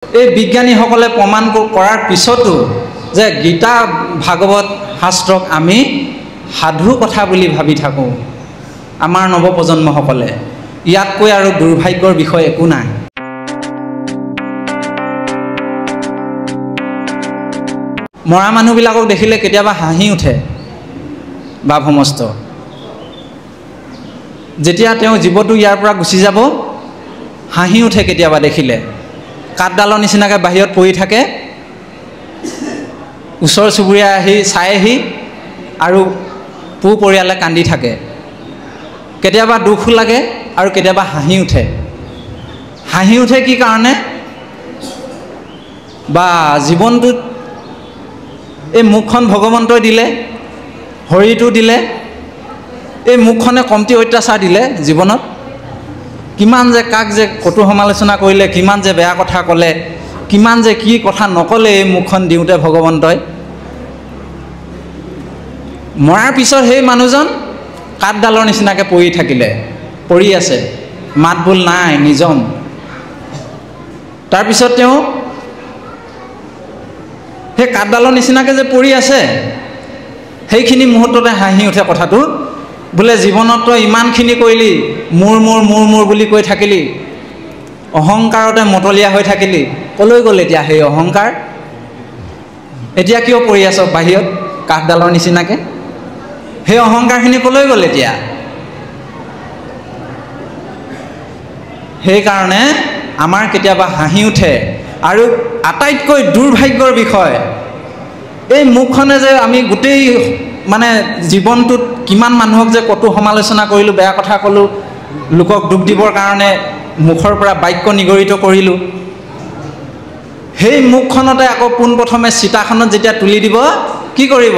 এই বিজ্ঞানীসকলে প্ৰমাণ কৰাৰ পিছতো যে গীতা ভাগৱত শাস্ত্ৰক আমি সাধু কথা বুলি ভাবি থাকোঁ আমাৰ নৱপ্ৰজন্মসকলে, ইয়াতকৈ আৰু দুৰ্ভাগ্যৰ বিষয় একো নাই। মৰা মানুহবিলাকক দেখিলে কেতিয়াবা হাঁহি উঠে বা ভমস্ত, যেতিয়া তেওঁ জীৱটো ইয়াৰ পৰা গুচি যাব হাঁহি উঠে কেতিয়াবা দেখিলে। কাঠডালৰ নিচিনাকৈ বাহিৰত পৰি থাকে, ওচৰ চুবুৰীয়া আহি চাইহি আৰু পৰিয়ালে কান্দি থাকে। কেতিয়াবা দুখ লাগে আৰু কেতিয়াবা হাঁহি উঠে। হাঁহি উঠে কি কাৰণে? বা জীৱনটোত এই মুখখন ভগৱন্তই দিলে, শৰীৰটো দিলে, এই মুখখনে কমটি অত্যাচাৰ দিলে জীৱনত। কিমান যে কাক যে কটু সমালোচনা কৰিলে, কিমান যে বেয়া কথা ক'লে, কিমান যে কি কথা নক'লে এই মুখখন দিওঁতে ভগৱন্তই। মৰাৰ পিছত সেই মানুহজন কাঠডালৰ নিচিনাকৈ পৰি থাকিলে, পৰি আছে, মাত বোল নাই, নিজম। তাৰপিছত তেওঁ সেই কাঠডালৰ নিচিনাকৈ যে পৰি আছে, সেইখিনি মুহূৰ্ততে হাঁহি উঠে কথাটো, বোলে জীৱনত তই ইমানখিনি কৰিলি, মোৰ মোৰ মোৰ মোৰ বুলি কৈ থাকিলি, অহংকাৰতে মতলীয়া হৈ থাকিলি, ক'লৈ গ'ল এতিয়া সেই অহংকাৰ? এতিয়া কিয় পৰি আছ বাহিৰত কাঠডালৰ নিচিনাকৈ? সেই অহংকাৰখিনি ক'লৈ গ'ল এতিয়া? সেইকাৰণে আমাৰ কেতিয়াবা হাঁহি উঠে। আৰু আটাইতকৈ দুৰ্ভাগ্যৰ বিষয়, এই মুখখনে যে আমি গোটেই মানে জীৱনটোত কিমান মানুহক যে কটু সমালোচনা কৰিলোঁ, বেয়া কথা ক'লোঁ, লোকক দুখ দিবৰ কাৰণে মুখৰ পৰা বাক্য নিগৰিত কৰিলোঁ, সেই মুখখনতে আকৌ পোনপ্ৰথমে চিতাখনত যেতিয়া তুলি দিব, কি কৰিব?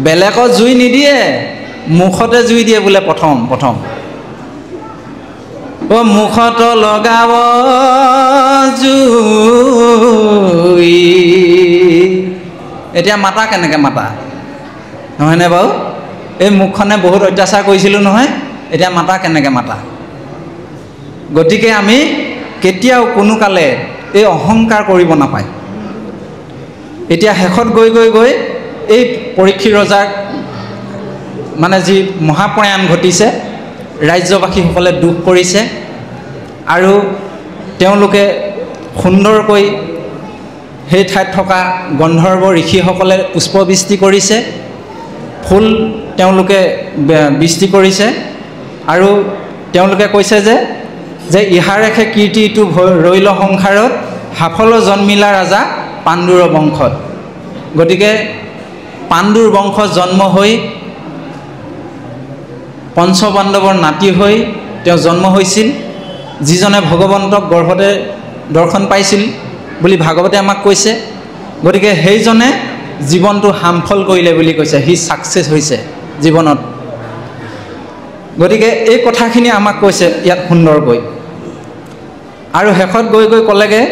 বেলেগত জুই নিদিয়ে, মুখতে জুই দিয়ে বোলে প্ৰথম। মুখত লগাব জুই, এতিয়া মাতা কেনেকৈ মাতা? নহয়নে বাৰু? এই মুখখনে বহুত অত্যাচাৰ কৰিছিলোঁ নহয়, এতিয়া মাতা কেনেকৈ মাতা? গতিকে আমি কেতিয়াও কোনো কালে এই অহংকাৰ কৰিব নাপায়। এতিয়া শেষত গৈ এই পৰীক্ষিত ৰজাৰ মানে যি মহাপ্ৰয়াণ ঘটিছে, ৰাজ্যবাসীসকলে দুখ কৰিছে আৰু তেওঁলোকে সুন্দৰকৈ সেই ঠাইত থকা গন্ধৰ্ব ঋষিসকলে পুষ্পবৃষ্টি কৰিছে, ফুল তেওঁলোকে বৃষ্টি কৰিছে আৰু তেওঁলোকে কৈছে যে ইহাৰেখে কীৰ্তি ইটো ৰৈল সংসাৰত, সাফল জন্মিলা ৰাজা পাণ্ডুৰ বংশত। গতিকে পাণ্ডুৰ বংশত জন্ম হৈ, পঞ্চপাণ্ডৱৰ নাতি হৈ তেওঁ জন্ম হৈছিল, যিজনে ভগৱন্তক গৰ্ভতে দৰ্শন পাইছিল বুলি ভাগৱতে আমাক কৈছে। গতিকে সেইজনে জীৱনটো সামফল কৰিলে বুলি কৈছে, সি ছাকচেছ হৈছে জীৱনত। গতিকে এই কথাখিনি আমাক কৈছে ইয়াত সুন্দৰকৈ। আৰু শেষত গৈ ক'লেগৈ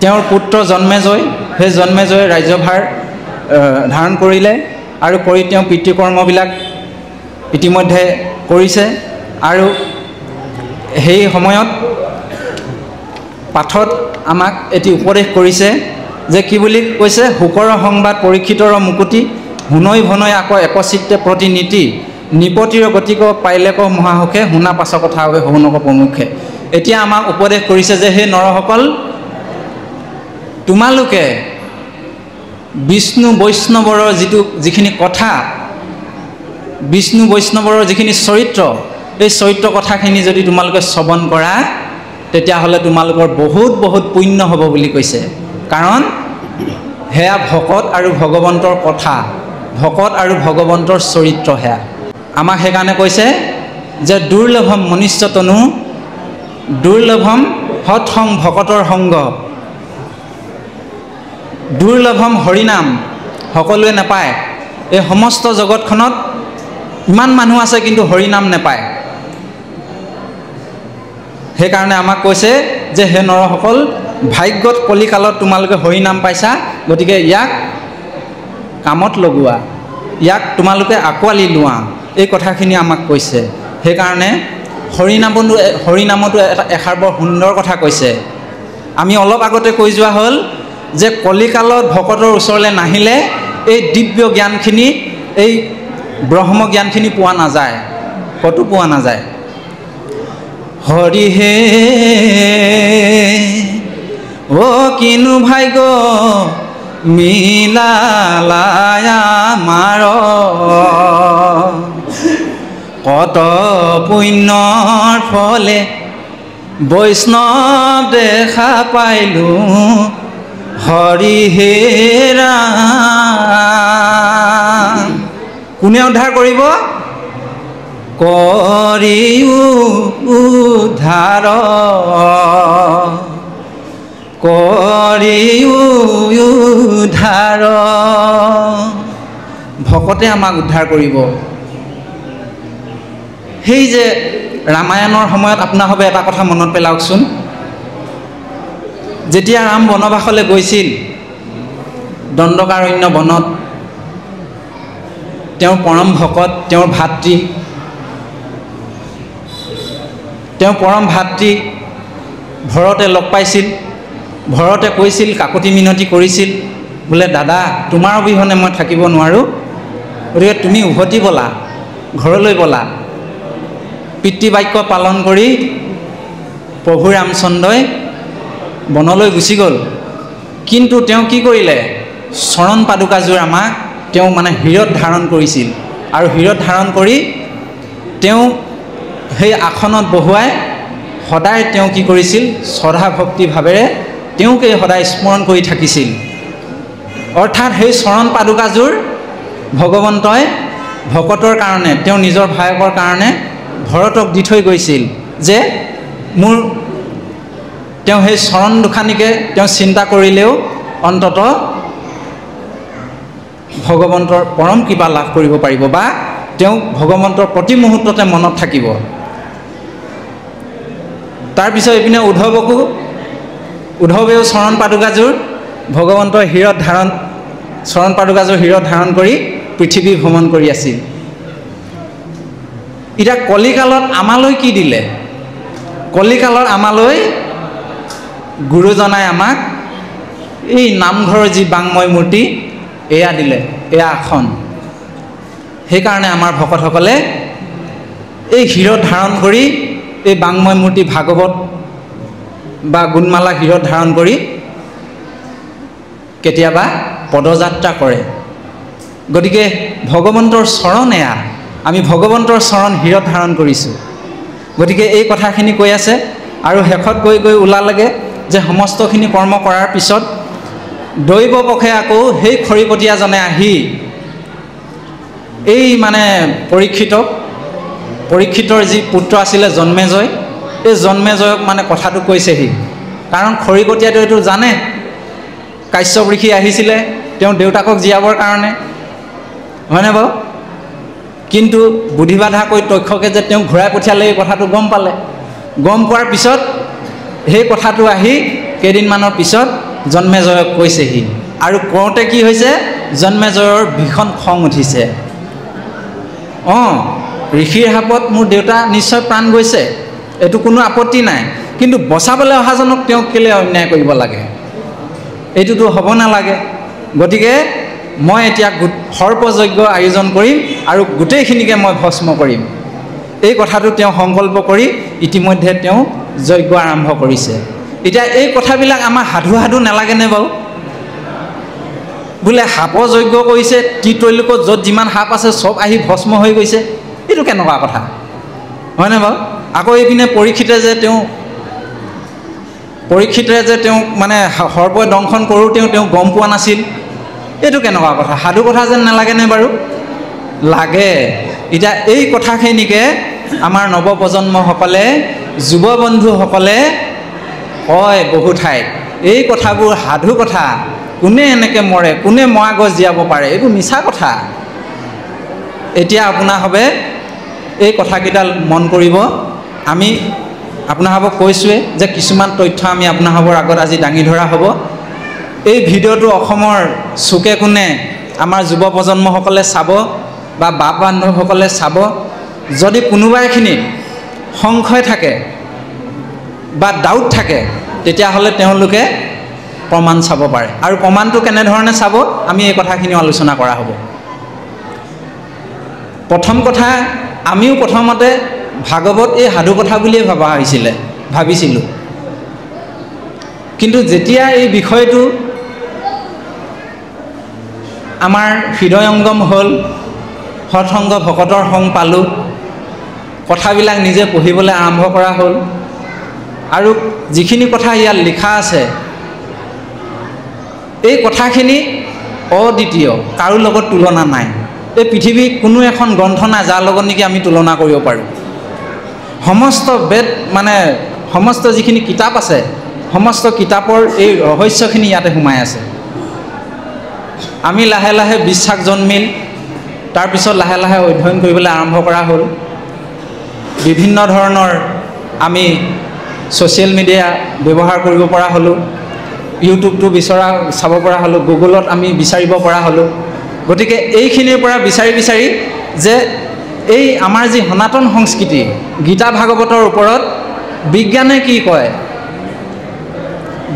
তেওঁৰ পুত্ৰ জন্মেজয়, সেই জন্মেজয়ে ৰাজ্যভাৰ ধাৰণ কৰিলে আৰু কৰি তেওঁ পিতৃকৰ্মবিলাক ইতিমধ্যে কৰিছে। আৰু সেই সময়ত পাঠত আমাক এটি উপদেশ কৰিছে যে কি বুলি কৈছে? শোকৰ সংবাদ পৰীক্ষিতৰ মুকুতি, শুনৈ ভনৈ আকৌ একচিত্তে প্ৰতিনীতি, নিপতিৰ গতিক পাইলেক মহাসুখে, শুনা পাছৰ কথা হয় শৌনক প্ৰমুখে। এতিয়া আমাক উপদেশ কৰিছে যে সেই নৰসকল, তোমালোকে বিষ্ণু বৈষ্ণৱৰ যিখিনি কথা, বিষ্ণু বৈষ্ণৱৰ যিখিনি চৰিত্ৰ, এই চৰিত্ৰ কথাখিনি যদি তোমালোকে শ্ৰৱণ কৰা, তেতিয়াহ'লে তোমালোকৰ বহুত বহুত পুণ্য হ'ব বুলি কৈছে। কাৰণ সেয়া ভকত আৰু ভগৱন্তৰ কথা, ভকত আৰু ভগৱন্তৰ চৰিত্ৰ সেয়া। আমাক সেইকাৰণে কৈছে যে দুৰ্লভম মনুষ্যতনু, দুৰ্লভম সৎসং ভকতৰ সংগ, দুৰ্লভম হৰিনাম, সকলোৱে নাপায়। এই সমস্ত জগতখনত ইমান মানুহ আছে কিন্তু হৰিনাম নাপায়। সেইকাৰণে আমাক কৈছে যে হে নৰসকল, ভাগ্যত কলিকালত তোমালোকে হৰিনাম পাইছা, গতিকে ইয়াক কামত লগোৱা, ইয়াক তোমালোকে আঁকোৱালি লোৱা, এই কথাখিনি আমাক কৈছে। সেইকাৰণে হৰিনামতো এষাৰ বৰ সুন্দৰ কথা কৈছে। আমি অলপ আগতে কৈ যোৱা হ'ল যে কলিকালত ভকতৰ ওচৰলৈ নাহিলে এই দিব্য জ্ঞানখিনি, এই ব্ৰহ্ম জ্ঞানখিনি পোৱা নাযায়, ক'তো পোৱা নাযায়। হৰিহে অ' কিনো ভাগ্য মিলালায়া মাৰ, কত পুণ্যৰ ফলে বৈষ্ণৱ দেখা পাইলোঁ, হৰিহে ৰাম। কোনে উদ্ধাৰ কৰিব? কৰি উদ্ধাৰ, কৰি উদ্ধাৰ। ভকতে আমাক উদ্ধাৰ কৰিব। সেই যে ৰামায়ণৰ সময়ত আপোনাৰভাৱে এটা কথা মনত পেলাওকচোন। যেতিয়া ৰাম বনবাসলৈ গৈছিল, দণ্ডকাৰণ্য বনত, তেওঁৰ পৰম ভকত, তেওঁৰ ভাতৃ, তেওঁ পৰম ভাতৃ ভৰতে লগ পাইছিল। ভৰতে কৈছিল, কাকতি মিনতি কৰিছিল, বোলে দাদা তোমাৰ অবিহনে মই থাকিব নোৱাৰোঁ, গতিকে তুমি উভতি ব'লা, ঘৰলৈ ব'লা। পিতৃবাক্য পালন কৰি প্ৰভু ৰামচন্দ্ৰই বনলৈ গুচি গ'ল। কিন্তু তেওঁ কি কৰিলে? চৰণ পাদুকাযোৰ আমাক তেওঁ মানে হৃদয়ত ধাৰণ কৰিছিল, আৰু হৃদয়ত ধাৰণ কৰি তেওঁ সেই আসনত বহুৱাই সদায় তেওঁ কি কৰিছিল? শ্ৰদ্ধা ভক্তি ভাৱেৰে তেওঁকে সদায় স্মৰণ কৰি থাকিছিল। অৰ্থাৎ সেই চৰণ পাদুকাযোৰ ভগৱন্তই ভকতৰ কাৰণে, তেওঁ নিজৰ ভায়েকৰ কাৰণে ভৰতক দি থৈ গৈছিল, যে মোৰ তেওঁ সেই চৰণ দুখানিকে তেওঁ চিন্তা কৰিলেও অন্তত ভগৱন্তৰ পৰম কৃপা লাভ কৰিব পাৰিব, বা তেওঁ ভগৱন্তৰ প্ৰতি মুহূৰ্ততে মনত থাকিব। তাৰপিছত এইপিনে উদ্ধৱেও চৰণ পাদুকাযোৰ ভগৱন্তৰ হৃদয়ত ধাৰণ, চৰণ পাদুকাযোৰ হৃদয়ত ধাৰণ কৰি পৃথিৱী ভ্ৰমণ কৰি আছিল। এতিয়া কলিকালত আমালৈ কি দিলে? কলিকালত আমালৈ গুৰুজনাই আমাক এই নামঘৰৰ যি বাংময় মূৰ্তি এয়া দিলে, এয়া আসন। সেইকাৰণে আমাৰ ভকতসকলে এই হৃদয়ত ধাৰণ কৰি এই বাংময় মূৰ্তি ভাগৱত বা গুণমালা হৃদয়ত ধাৰণ কৰি কেতিয়াবা পদযাত্ৰা কৰে। গতিকে ভগৱন্তৰ চৰণ এয়া, আমি ভগৱন্তৰ চৰণ হৃদয়ত ধাৰণ কৰিছোঁ। গতিকে এই কথাখিনি কৈ আছে, আৰু শেষত গৈ গৈ ওলালেগৈ যে সমস্তখিনি কৰ্ম কৰাৰ পিছত দৈৱ পক্ষে আকৌ সেই খৰিকটীয়াজনে আহি এই মানে পৰীক্ষিতৰ যি পুত্ৰ আছিলে জন্মেজয়, এই জন্মেজয়ক মানে কথাটো কৈছেহি। কাৰণ খৰিকটীয়াটো এইটো জানে, কাশ্যপ ঋষি আহিছিলে তেওঁ দেউতাকক জীয়াবৰ কাৰণে, হয়নে বাৰু? কিন্তু বুদ্ধি বাধা কৰি তক্ষকে যে তেওঁ ঘূৰাই পঠিয়ালে এই কথাটো গম পালে। গম পোৱাৰ পিছত সেই কথাটো আহি কেইদিনমানৰ পিছত জন্মেজয়ক কৈছেহি, আৰু কওঁতে কি হৈছে? জন্মেজয়ৰ ভীষণ খং উঠিছে। অঁ, ঋষিৰ হাপত মোৰ দেউতা নিশ্চয় প্ৰাণ গৈছে, এইটো কোনো আপত্তি নাই, কিন্তু বচাবলৈ অহাজনক তেওঁ কেলৈ অন্যায় কৰিব লাগে? এইটোতো হ'ব নালাগে। গতিকে মই এতিয়া সৰ্পযজ্ঞ আয়োজন কৰিম আৰু গোটেইখিনিকে মই ভস্ম কৰিম। এই কথাটো তেওঁ সংকল্প কৰি ইতিমধ্যে তেওঁ যজ্ঞ আৰম্ভ কৰিছে। এতিয়া এই কথাবিলাক আমাৰ সাধু সাধু নালাগেনে বাৰু? বোলে সাপৰ যজ্ঞ কৰিছে, ত্ৰিতৈলোকত য'ত যিমান সাপ আছে চব আহি ভস্ম হৈ গৈছে, এইটো কেনেকুৱা কথা? হয়নে বাৰু? আকৌ এইপিনে পৰীক্ষিতে যে তেওঁ মানে সৰ্পই দংশন কৰোঁতেও তেওঁ গম পোৱা নাছিল, এইটো কেনেকুৱা কথা? সাধু কথা যেন নালাগেনে বাৰু? লাগে। এতিয়া এই কথাখিনিকে আমাৰ নৱপ্ৰজন্মসকলে, যুৱ বন্ধুসকলে কয় বহু ঠাইত, এই কথাবোৰ সাধু কথা, কোনে এনেকৈ মৰে, কোনে মৰা গছ জীয়াব পাৰে, এইবোৰ মিছা কথা। এতিয়া আপোনাৰভাৱে এই কথাকেইডাল মন কৰিব। আমি আপোনাৰভাৱক কৈছোঁৱে যে কিছুমান তথ্য আমি আপোনাৰভাৱৰ আগত আজি দাঙি ধৰা হ'ব। এই ভিডিঅ'টো অসমৰ চুকে কোণে আমাৰ যুৱ প্ৰজন্মসকলে চাব বা বাপ বান্ধৱসকলে চাব। যদি কোনোবাখিনিত সংশয় থাকে বা ডাউট থাকে তেতিয়াহ'লে তেওঁলোকে প্ৰমাণ চাব পাৰে আৰু প্ৰমাণটো কেনেধৰণে চাব আমি এই কথাখিনি আলোচনা কৰা হ'ব প্ৰথম কথা আমিও প্ৰথমতে ভাগৱত এই সাধু কথা বুলিয়ে ভাবিছিলোঁ কিন্তু যেতিয়া এই বিষয়টো আমাৰ হৃদয়ংগম হ'ল সৎসংগ ভকতৰ সং পালোঁ কথাবিলাক নিজে পঢ়িবলৈ আৰম্ভ কৰা হ'ল আৰু যিখিনি কথা ইয়াত লিখা আছে এই কথাখিনি অদ্বিতীয় কাৰো লগত তুলনা নাই এই পৃথিৱীত কোনো এখন গ্ৰন্থ নাই যাৰ লগত নেকি আমি তুলনা কৰিব পাৰোঁ সমস্ত বেদ মানে সমস্ত যিখিনি কিতাপ আছে সমস্ত কিতাপৰ এই ৰহস্যখিনি ইয়াতে সোমাই আছে আমি লাহে লাহে বিশ্বাস জন্মিল তাৰপিছত লাহে লাহে অধ্যয়ন কৰিবলৈ আৰম্ভ কৰা হ'ল বিভিন্ন ধৰণৰ আমি ছ'চিয়েল মিডিয়া ব্যৱহাৰ কৰিব পৰা হ'লোঁ ইউটিউবটো চাব পৰা হ'লোঁ গুগলত আমি বিচাৰিব পৰা হ'লোঁ গতিকে এইখিনিৰ পৰা বিচাৰি যে এই আমাৰ যি সনাতন সংস্কৃতি গীতা ভাগৱতৰ ওপৰত বিজ্ঞানে কি কয়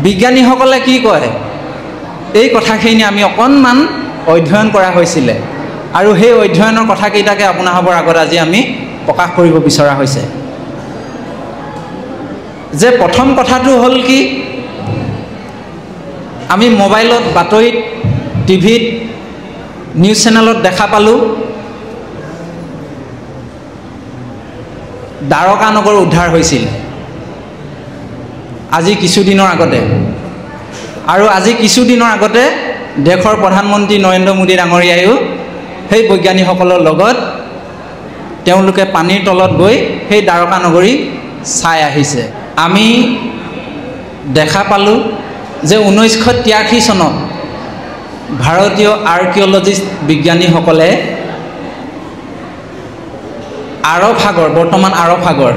বিজ্ঞানীসকলে কি কয় এই কথাখিনি আমি অকণমান অধ্যয়ন কৰা হৈছিলে আৰু সেই অধ্যয়নৰ কথাকেইটাকে আপোনালোকৰ আগত আজি আমি প্ৰকাশ কৰিব বিচৰা হৈছে যে প্ৰথম কথাটো হ'ল কি আমি মোবাইলত বাতৰিত টিভিত নিউজ চেনেলত দেখা পালোঁ দ্বাৰকা নগৰ উদ্ধাৰ হৈছিল আজি কিছুদিনৰ আগতে আৰু আজি কিছুদিনৰ আগতে দেশৰ প্ৰধানমন্ত্ৰী নৰেন্দ্ৰ মোদী ডাঙৰীয়ায়ো সেই বৈজ্ঞানিকসকলৰ লগত তেওঁলোকে পানীৰ তলত গৈ সেই দ্বাৰকা নগৰী চাই আহিছে আমি দেখা পালোঁ যে 1983 চনত ভাৰতীয় আৰ্কিঅলজিষ্ট বিজ্ঞানীসকলে আৰৱ সাগৰ বৰ্তমান আৰৱ সাগৰ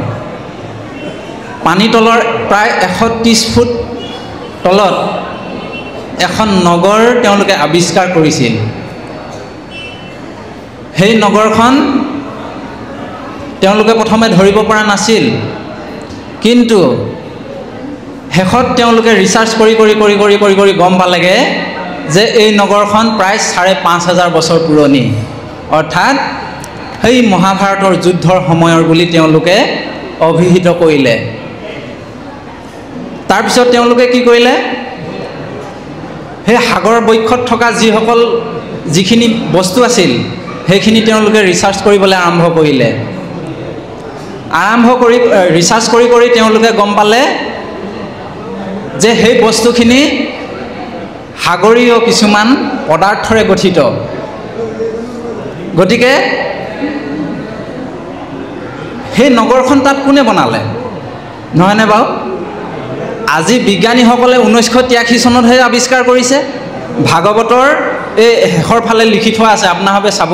পানীতলৰ প্ৰায় 130 ফুট তলত এখন নগৰ তেওঁলোকে আৱিষ্কাৰ কৰিছিল সেই নগৰখন তেওঁলোকে প্ৰথমে ধৰিব পৰা নাছিল কিন্তু শেষত তেওঁলোকে ৰিচাৰ্চ কৰি গম পালেগে যে এই নগৰখন প্ৰায় 5,500 বছৰ পুৰণি অৰ্থাৎ সেই মহাভাৰতৰ যুদ্ধৰ সময়ৰ বুলি তেওঁলোকে অভিহিত কৰিলে তাৰপিছত তেওঁলোকে কি কৰিলে সেই সাগৰ বক্ষত থকা যিখিনি বস্তু আছিল সেইখিনি তেওঁলোকে ৰিচাৰ্চ কৰিবলৈ আৰম্ভ কৰিলে ৰিচাৰ্চ কৰি তেওঁলোকে গম পালে যে সেই বস্তুখিনি সাগৰীয় কিছুমান পদাৰ্থৰে গঠিত গতিকে সেই নগৰখন তাত কোনে বনালে নহয়নে বাৰু আজি বিজ্ঞানীসকলে 1983 চনতহে আৱিষ্কাৰ কৰিছে ভাগৱতৰ এই শেষৰ ফালে লিখি থোৱা আছে আপোনালোকে চাব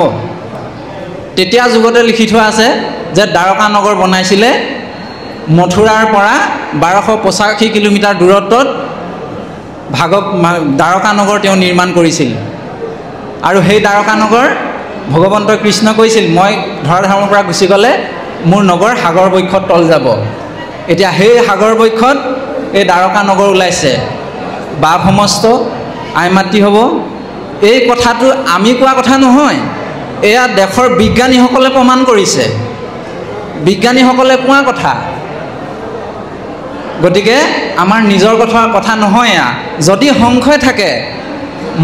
তেতিয়া যুগতে লিখি থোৱা আছে যে দ্বাৰকা নগৰ বনাইছিলে মথুৰাৰ পৰা 1285 কিলোমিটাৰ দূৰত্বত দ্বাৰকা নগৰ তেওঁ নিৰ্মাণ কৰিছিল আৰু সেই দ্বাৰকা নগৰ ভগৱন্ত কৃষ্ণ কৈছিল মই ধৰাধামৰ পৰা গুচি গ'লে মোৰ নগৰ সাগৰ বক্ষত তল যাব এতিয়া সেই সাগৰ বক্ষত এই দ্বাৰকা নগৰ ওলাইছে বাপ সমস্ত আইমাতৃ হ'ব এই কথাটো আমি কোৱা কথা নহয় এয়া দেশৰ বিজ্ঞানীসকলে প্ৰমাণ কৰিছে বিজ্ঞানীসকলে কোৱা কথা গতিকে আমাৰ নিজৰ কথা নহয় যদি সংশয় থাকে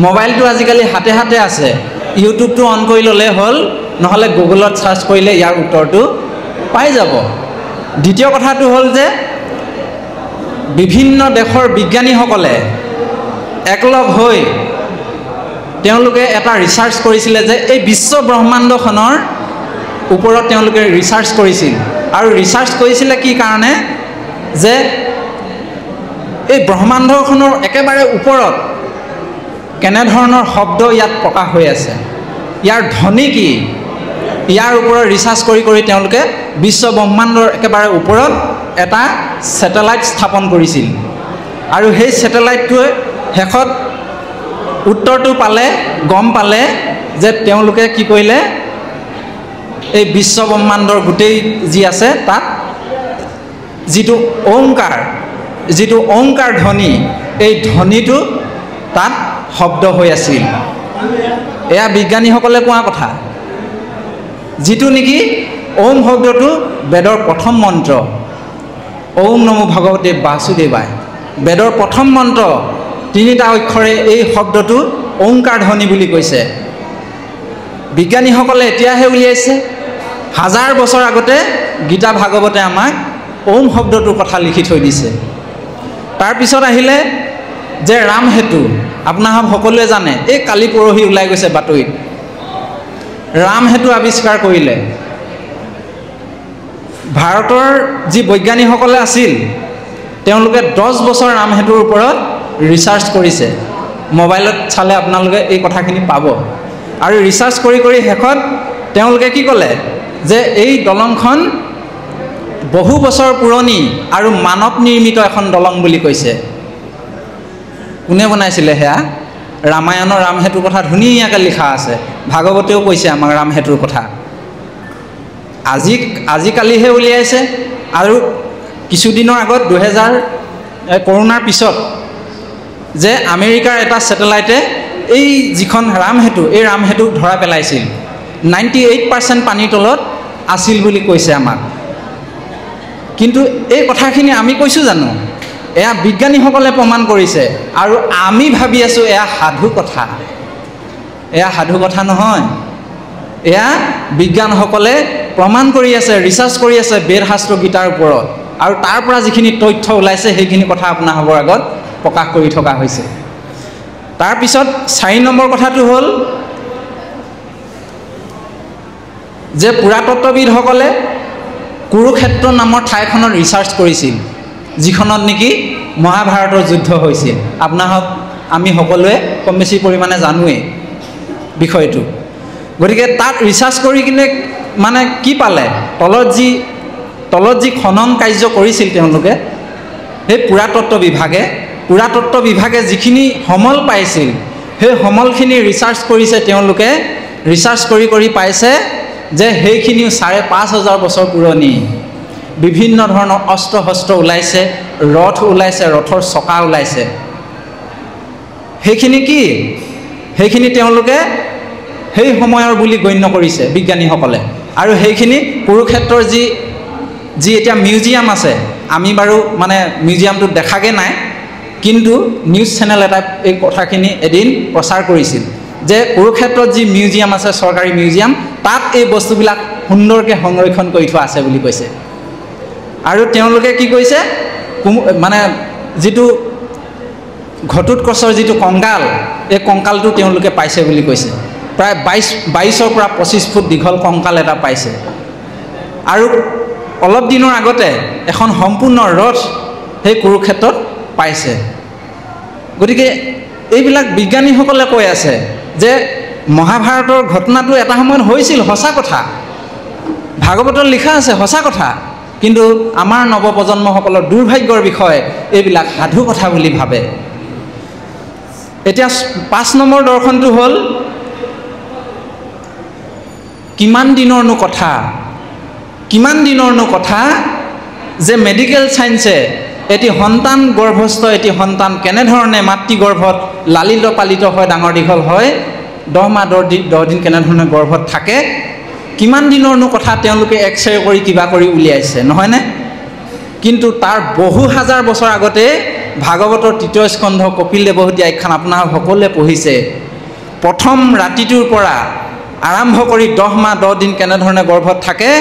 মোবাইলটো আজিকালি হাতে হাতে আছে ইউটিউবটো অন কৰি ল'লে হ'ল নহ'লে গুগলত চাৰ্চ কৰিলে ইয়াৰ উত্তৰটো পাই যাব দ্বিতীয় কথাটো হ'ল যে বিভিন্ন দেশৰ বিজ্ঞানীসকলে একলগ হৈ তেওঁলোকে এটা ৰিচাৰ্চ কৰিছিলে যে এই বিশ্ব ব্ৰহ্মাণ্ডখনৰ ওপৰত তেওঁলোকে ৰিচাৰ্চ কৰিছিল আৰু ৰিচাৰ্চ কৰিছিলে কি কাৰণে যে এই ব্ৰহ্মাণ্ডখনৰ একেবাৰে ওপৰত কেনেধৰণৰ শব্দ ইয়াত প্ৰকাশ হৈ আছে ইয়াৰ ধ্বনি কি ইয়াৰ ওপৰত ৰিচাৰ্চ কৰি তেওঁলোকে বিশ্ব ব্ৰহ্মাণ্ডৰ একেবাৰে ওপৰত এটা স্যাটেলাইট স্থাপন কৰিছিল আৰু সেই স্যাটেলাইটটোৱে শেষত উত্তৰটো পালে গম পালে যে তেওঁলোকে কি কৰিলে এই বিশ্ব ব্ৰহ্মাণ্ডৰ গোটেই যি আছে তাত যিটো ওংকাৰ ধ্বনি, এই ধ্বনিটো তাত শব্দ হৈ আছিল। এয়া বিজ্ঞানীসকলে কোৱা কথা। যিটো নেকি ওম শব্দটো বেদৰ প্ৰথম মন্ত্ৰ, ওম নমো ভগৱতে বাসুদেৱায়, বেদৰ প্ৰথম মন্ত্ৰ 3টা অক্ষৰে এই শব্দটো ওংকাৰ ধ্বনি বুলি কৈছে। বিজ্ঞানীসকলে এতিয়াহে উলিয়াইছে, 1000 বছৰ আগতে গীতা ভাগৱতে আমাক ওম শব্দটোৰ কথা লিখি থৈ দিছে। তাৰপিছত আহিলে যে ৰাম সেতু, আপোনাক সকলোৱে জানে, এই কালি পৰহি ওলাই গৈছে বাতৰিত, ৰাম সেতু আৱিষ্কাৰ কৰিলে। ভাৰতৰ যি বৈজ্ঞানিকসকলে আছিল তেওঁলোকে 10 বছৰ ৰাম সেতুৰ ওপৰত ৰিচাৰ্চ কৰিছে। মোবাইলত চালে আপোনালোকে এই কথাখিনি পাব। আৰু ৰিচাৰ্চ কৰি শেষত তেওঁলোকে কি ক'লে যে এই দলংখন বহু বছৰ পুৰণি আৰু মানৱ নিৰ্মিত এখন দলং বুলি কৈছে। কোনে বনাইছিলে সেয়া? ৰামায়ণৰ ৰাম সেতুৰ কথা ধুনীয়াকৈ লিখা আছে, ভাগৱতেও কৈছে আমাক ৰাম সেতুৰ কথা। আজিকালিহে উলিয়াইছে। আৰু কিছুদিনৰ আগত 2000 কৰোণাৰ পিছত যে আমেৰিকাৰ এটা ছেটেলাইটে এই যিখন ৰাম সেতু, এই ৰাম সেতুক ধৰা পেলাইছিল। 98% পানীৰ তলত আছিল বুলি কৈছে আমাক। কিন্তু এই কথাখিনি আমি কৈছোঁ জানো? এয়া বিজ্ঞানীসকলে প্ৰমাণ কৰিছে আৰু আমি ভাবি আছোঁ এয়া সাধু কথা। এয়া সাধু কথা নহয়, এয়া বিজ্ঞানসকলে প্ৰমাণ কৰি আছে, ৰিচাৰ্চ কৰি আছে বেদ শাস্ত্ৰ গীতাৰ ওপৰত, আৰু তাৰ পৰা যিখিনি তথ্য ওলাইছে সেইখিনি কথা আপোনালোকৰ আগত প্ৰকাশ কৰি থকা হৈছে। তাৰপিছত 4 নম্বৰ কথাটো হ'ল যে পুৰাতত্ত্ববিদসকলে কুৰুক্ষেত্ৰ নামৰ ঠাইখনত ৰিচাৰ্চ কৰিছিল, যিখনত নেকি মহাভাৰতৰ যুদ্ধ হৈছিল। আমি সকলোৱে কম বেছি পৰিমাণে জানোৱেই বিষয়টো। গতিকে তাত ৰিচাৰ্চ কৰি কিনে মানে কি পালে, তলত যি খনন কাৰ্য কৰিছিল তেওঁলোকে, সেই পুৰাতত্ত্ব বিভাগে যিখিনি সমল পাইছিল সেই সমলখিনি ৰিচাৰ্চ কৰিছে তেওঁলোকে। ৰিচাৰ্চ কৰি পাইছে যে সেইখিনিও 5500 বছৰ পুৰণি। বিভিন্ন ধৰণৰ অস্ত্ৰ শস্ত্ৰ ওলাইছে, ৰথ ওলাইছে, ৰথৰ চকা ওলাইছে। সেইখিনি তেওঁলোকে সেই সময়ৰ বুলি গণ্য কৰিছে বিজ্ঞানীসকলে। আৰু সেইখিনি কুৰুক্ষেত্ৰৰ যি এতিয়া মিউজিয়াম আছে, আমি বাৰু মানে মিউজিয়ামটোত দেখাগৈ নাই, কিন্তু নিউজ চেনেল এটা এই কথাখিনি এদিন প্ৰচাৰ কৰিছিল যে কুৰুক্ষেত্ৰত যি মিউজিয়াম আছে, চৰকাৰী মিউজিয়াম, তাত এই বস্তুবিলাক সুন্দৰকৈ সংৰক্ষণ কৰি থোৱা আছে বুলি কৈছে। আৰু তেওঁলোকে কি কৈছে, মানে যিটো ঘটোৎকচৰ যিটো কংকাল, এই কংকালটো তেওঁলোকে পাইছে বুলি কৈছে। প্ৰায় 22 পৰা 25 ফুট দীঘল কংকাল এটা পাইছে। আৰু অলপ দিনৰ আগতে এখন সম্পূৰ্ণ ৰথ সেই কুৰুক্ষেত্ৰত পাইছে। গতিকে এইবিলাক বিজ্ঞানীসকলে কৈ আছে যে মহাভাৰতৰ ঘটনাটো এটা সময়ত হৈছিল, সঁচা কথা, ভাগৱতত লিখা আছে, সঁচা কথা। কিন্তু আমাৰ নৱপ্ৰজন্মসকলৰ দুৰ্ভাগ্যৰ বিষয় এইবিলাক সাধু কথা বুলি ভাবে। এতিয়া 5 নম্বৰ দৰ্শনটো হ'ল কিমান দিনৰনো কথা যে মেডিকেল ছায়েন্সে এটি সন্তান গৰ্ভস্থ এটি সন্তান কেনেধৰণে মাতৃগৰ্ভত লালিত পালিত হয়, ডাঙৰ দীঘল হয়, 10 মাহ 10 দিন কেনেধৰণে গৰ্ভত থাকে, কিমান দিনৰনো কথা তেওঁলোকে এক্সৰে কৰি কিবা কৰি উলিয়াইছে, নহয়নে? কিন্তু তাৰ বহু হাজাৰ বছৰ আগতে ভাগৱতৰ 3য় স্কন্ধ কপিল দেৱহূতি আখ্যান আপোনাৰ সকলোৱে পঢ়িছে। প্ৰথম ৰাতিটোৰ পৰা আৰম্ভ কৰি 10 মাহ 10 দিন কেনেধৰণে গৰ্ভত থাকে,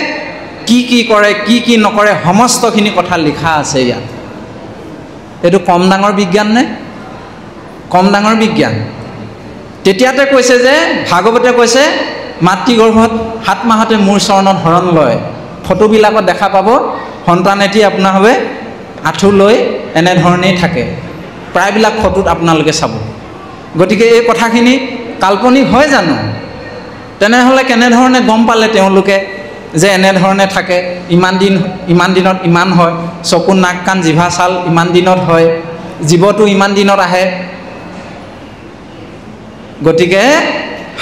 কি কৰে, কি নকৰে, সমস্তখিনি কথা লিখা আছে ইয়াত। এইটো কম ডাঙৰ বিজ্ঞান নে? কম ডাঙৰ বিজ্ঞান। তেতিয়াতে কৈছে যে ভাগৱতে কৈছে মাতৃগৰ্ভত 7 মাহতে মোৰ চৰণত শৰণ লয়। ফটোবিলাকত দেখা পাব সন্তান এটি আপোনাৰ হবে আঁঠু লৈ এনেধৰণেই থাকে, প্ৰায়বিলাক ফটোত আপোনালোকে চাব। গতিকে এই কথাখিনি কাল্পনিক হয় জানো? তেনেহ'লে কেনেধৰণে গম পালে তেওঁলোকে যে এনেধৰণে থাকে, ইমান দিনত ইমান হয়, চকু নাক কাণ জিভা ছাল ইমান দিনত হয়, জীৱটো ইমান দিনত আহে। গতিকে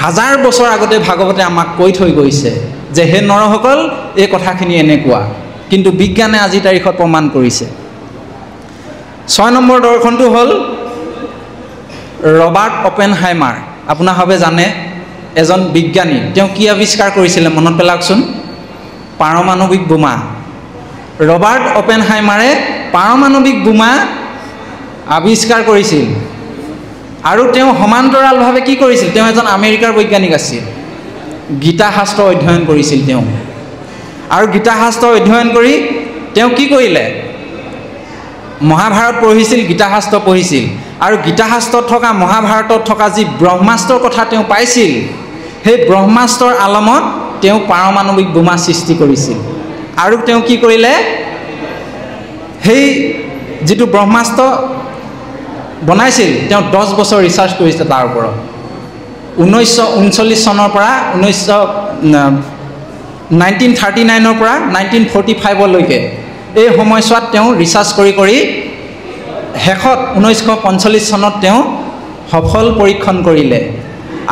1000 বছৰ আগতে ভাগৱতে আমাক কৈ থৈ গৈছে যে হে নৰসকল, এই কথাখিনি এনেকুৱা। কিন্তু বিজ্ঞানে আজি তাৰিখত প্ৰমাণ কৰিছে। 6 নম্বৰ দৰ্শনটো হ'ল ৰবাৰ্ট অপেনহাইমাৰ। আপোনাৰভাৱে জানে এজন বিজ্ঞানী, তেওঁ কি আৱিষ্কাৰ কৰিছিলে মনত পেলাওকচোন? পাৰমাণৱিক বোমা। ৰবাৰ্ট অপেনহাইমাৰে পাৰমাণৱিক বোমা আৱিষ্কাৰ কৰিছিল। আৰু তেওঁ সমান্তৰালভাৱে কি কৰিছিল? তেওঁ এজন আমেৰিকাৰ বৈজ্ঞানিক আছিল। গীতা শাস্ত্ৰ অধ্যয়ন কৰিছিল তেওঁ। আৰু গীতা শাস্ত্ৰ অধ্যয়ন কৰি তেওঁ কি কৰিলে? মহাভাৰত পঢ়িছিল, গীতা শাস্ত্ৰ পঢ়িছিল। আৰু গীতা শাস্ত্ৰত থকা মহাভাৰতত থকা যি ব্ৰহ্মাস্ত্ৰৰ কথা তেওঁ পাইছিল, সেই ব্ৰহ্মাস্ত্ৰৰ আলমত তেওঁ পাৰমাণৱিক বোমা সৃষ্টি কৰিছিল। আৰু তেওঁ কি কৰিলে? সেই যিটো ব্ৰহ্মাস্ত্ৰ বনাইছিল, তেওঁ 10 বছৰ ৰিচাৰ্চ কৰিছে তাৰ ওপৰত। 1939 চনৰ পৰা 1939ৰ পৰা 1945লৈকে এই সময়ছোৱাত তেওঁ ৰিচাৰ্চ কৰি শেষত 1945 চনত তেওঁ সফল পৰীক্ষণ কৰিলে।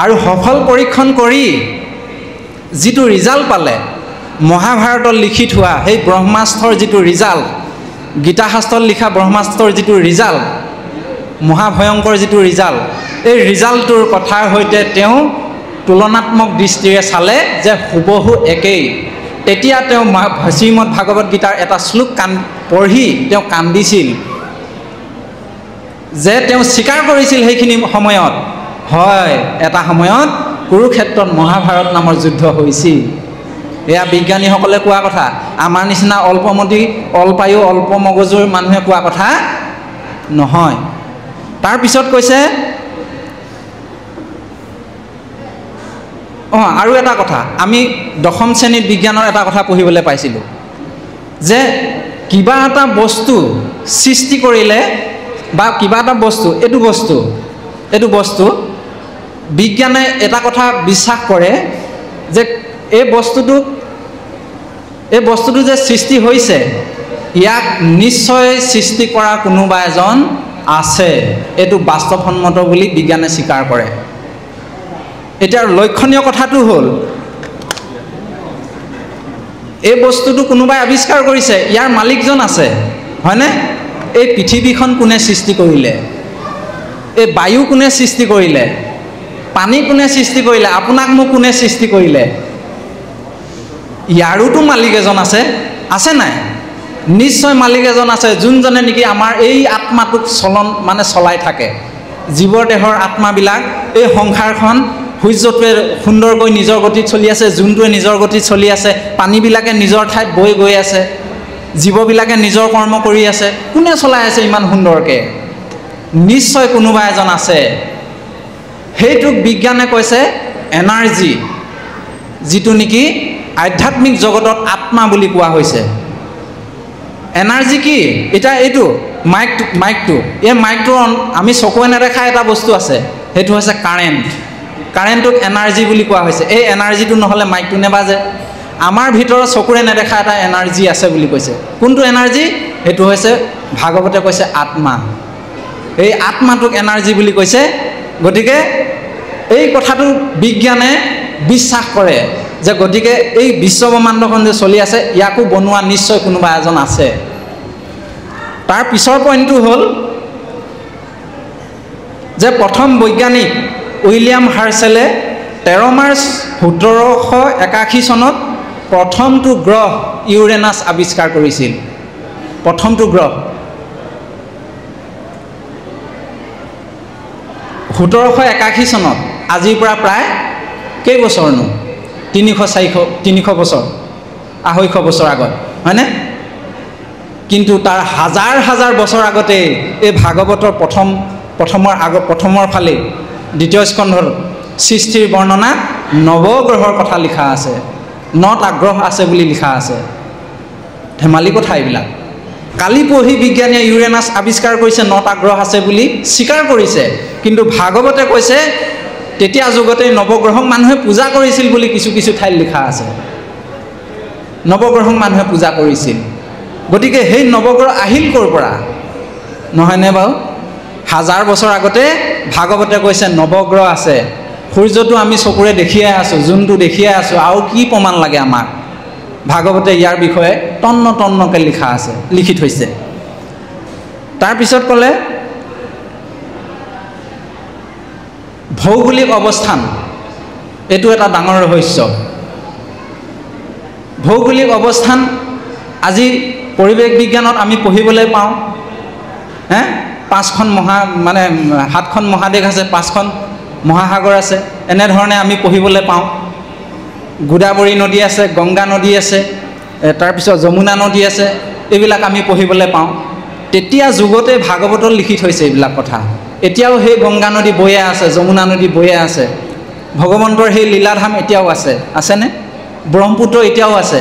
আৰু সফল পৰীক্ষণ কৰি যিটো ৰিজাল্ট পালে, মহাভাৰতত লিখি থোৱা সেই ব্ৰহ্মাস্ত্ৰৰ যিটো ৰিজাল্ট, গীতা শাস্ত্ৰত লিখা ব্ৰহ্মাস্ত্ৰৰ যিটো ৰিজাল্ট, মহাভয়ংকৰ যিটো ৰিজাল্ট, এই ৰিজাল্টটোৰ কথাৰ সৈতে তেওঁ তুলনাত্মক দৃষ্টিৰে চালে যে হুবহু একেই। তেতিয়া তেওঁ শ্ৰীমদ ভাগৱত গীতাৰ এটা শ্লোক পঢ়ি তেওঁ কান্দিছিল, যে তেওঁ স্বীকাৰ কৰিছিল সেইখিনি সময়ত, হয় এটা সময়ত কুৰুক্ষেত্ৰত মহাভাৰত নামৰ যুদ্ধ হৈছিল। এয়া বিজ্ঞানীসকলে কোৱা কথা, আমাৰ নিচিনা অল্পমতি অল্পায়ু অল্প মগজুৰ মানুহে কোৱা কথা নহয়। তাৰপিছত কৈছে আৰু এটা কথা, আমি 10ম শ্ৰেণীত বিজ্ঞানৰ এটা কথা পঢ়িবলৈ পাইছিলোঁ, যে কিবা এটা বস্তু সৃষ্টি কৰিলে বা কিবা এটা বস্তু এইটো বস্তু বিজ্ঞানে এটা কথা বিশ্বাস কৰে যে এই বস্তুটো যে সৃষ্টি হৈছে, ইয়াক নিশ্চয় সৃষ্টি কৰা কোনোবা এজন আছে। এইটো বাস্তৱসন্মত বুলি বিজ্ঞানে স্বীকাৰ কৰে। এতিয়া লক্ষণীয় কথাটো হ'ল, এই বস্তুটো কোনোবাই আৱিষ্কাৰ কৰিছে, ইয়াৰ মালিকজন আছে, হয়নে? এই পৃথিৱীখন কোনে সৃষ্টি কৰিলে? এই বায়ু কোনে সৃষ্টি কৰিলে? পানী কোনে সৃষ্টি কৰিলে? আপোনাক মোক কোনে সৃষ্টি কৰিলে? ইয়াৰোতো মালিক এজন আছে নাই? নিশ্চয় মালিক এজন আছে, যোনজনে নেকি আমাৰ এই আত্মাটোক চলাই থাকে। জীৱৰ দেহৰ আত্মাবিলাক, এই সংসাৰখন, সূৰ্যটোৱে সুন্দৰকৈ নিজৰ গতিত চলি আছে, জোনটোৱে নিজৰ গতিত চলি আছে, পানীবিলাকে নিজৰ ঠাইত বৈ গৈ আছে, জীৱবিলাকে নিজৰ কৰ্ম কৰি আছে। কোনে চলাই আছে ইমান সুন্দৰকৈ? নিশ্চয় কোনোবা এজন আছে। সেইটোক বিজ্ঞানে কৈছে এনাৰ্জি, যিটো নেকি আধ্যাত্মিক জগতত আত্মা বুলি কোৱা হৈছে। এনাৰ্জি কি? এতিয়া এইটো মাইকটো, এই মাইকটোৰ আমি চকুৱে নেদেখা এটা বস্তু আছে, সেইটো হৈছে কাৰেণ্ট। কাৰেণ্টটোক এনাৰ্জি বুলি কোৱা হৈছে। এই এনাৰ্জিটো নহ'লে মাইকটো নেবাজে। আমাৰ ভিতৰত চকুৰে নেদেখা এটা এনাৰ্জি আছে বুলি কৈছে। কোনটো এনাৰ্জি? সেইটো হৈছে ভাগৱতে কৈছে আত্মা। এই আত্মাটোক এনাৰ্জি বুলি কৈছে। গতিকে এই কথাটো বিজ্ঞানে বিশ্বাস কৰে যে গতিকে এই বিশ্বব্ৰহ্মাণ্ডখন যে চলি আছে, ইয়াকো বনোৱা নিশ্চয় কোনোবা এজন আছে। তাৰ পিছৰ পইণ্টটো হ'ল যে প্ৰথম বৈজ্ঞানিক উইলিয়াম হাৰ্শ্বেলে 13 মাৰ্চ 1781 চনত প্ৰথমটো গ্ৰহ ইউৰেনাছ আৱিষ্কাৰ কৰিছিল। প্ৰথমটো গ্ৰহ 1781 চনত, আজিৰ পৰা প্ৰায় কেইবছৰনো? 300 বছৰ, 250 বছৰ আগত, হয়নে? কিন্তু তাৰ হাজাৰ বছৰ আগতে এই ভাগৱতৰ প্ৰথমৰ ফালে দ্বিতীয় স্কন্ধৰ সৃষ্টিৰ বৰ্ণনাত নৱগ্ৰহৰ কথা লিখা আছে। 9টা গ্ৰহ আছে বুলি লিখা আছে। ধেমালি কথা এইবিলাক। কালি পঢ়ি বিজ্ঞানীয়ে ইউৰেনাছ আৱিষ্কাৰ কৰিছে, 9টা গ্ৰহ আছে বুলি স্বীকাৰ কৰিছে। কিন্তু ভাগৱতে কৈছে তেতিয়া যুগতে নৱগ্ৰহক মানুহে পূজা কৰিছিল বুলি কিছু ঠাইত লিখা আছে। নৱগ্ৰহক মানুহে পূজা কৰিছিল। গতিকে সেই নৱগ্ৰহ আহিল ক'ৰ পৰা? নহয়নে বাৰু? 1000 বছৰ আগতে ভাগৱতে কৈছে নৱগ্ৰহ আছে। সূৰ্যটো আমি চকুৰে দেখিয়ে আছোঁ, জোনটো দেখিয়ে আছোঁ, আৰু কি প্ৰমাণ লাগে আমাক? ভাগৱতে ইয়াৰ বিষয়ে তন্ন তন্নকৈ লিখি থৈছে। তাৰপিছত ক'লে ভৌগোলিক অৱস্থান, এইটো এটা ডাঙৰ ৰহস্য। ভৌগোলিক অৱস্থান আজি পৰিৱেশ বিজ্ঞানত আমি পঢ়িবলৈ পাওঁ, 7খন মহাদেশ আছে, 5খন মহাসাগৰ আছে, এনেধৰণে আমি পঢ়িবলৈ পাওঁ। গোদাবৰী নদী আছে, গংগা নদী আছে, তাৰপিছত যমুনা নদী আছে, এইবিলাক আমি পঢ়িবলৈ পাওঁ। তেতিয়া যুগতে ভাগৱতত লিখি থৈছে এইবিলাক কথা। এতিয়াও সেই গংগা নদী বৈয়ে আছে, যমুনা নদী বৈয়ে আছে, ভগৱন্তৰ সেই লীলাধাম এতিয়াও আছেনে? ব্ৰহ্মপুত্ৰ এতিয়াও আছে।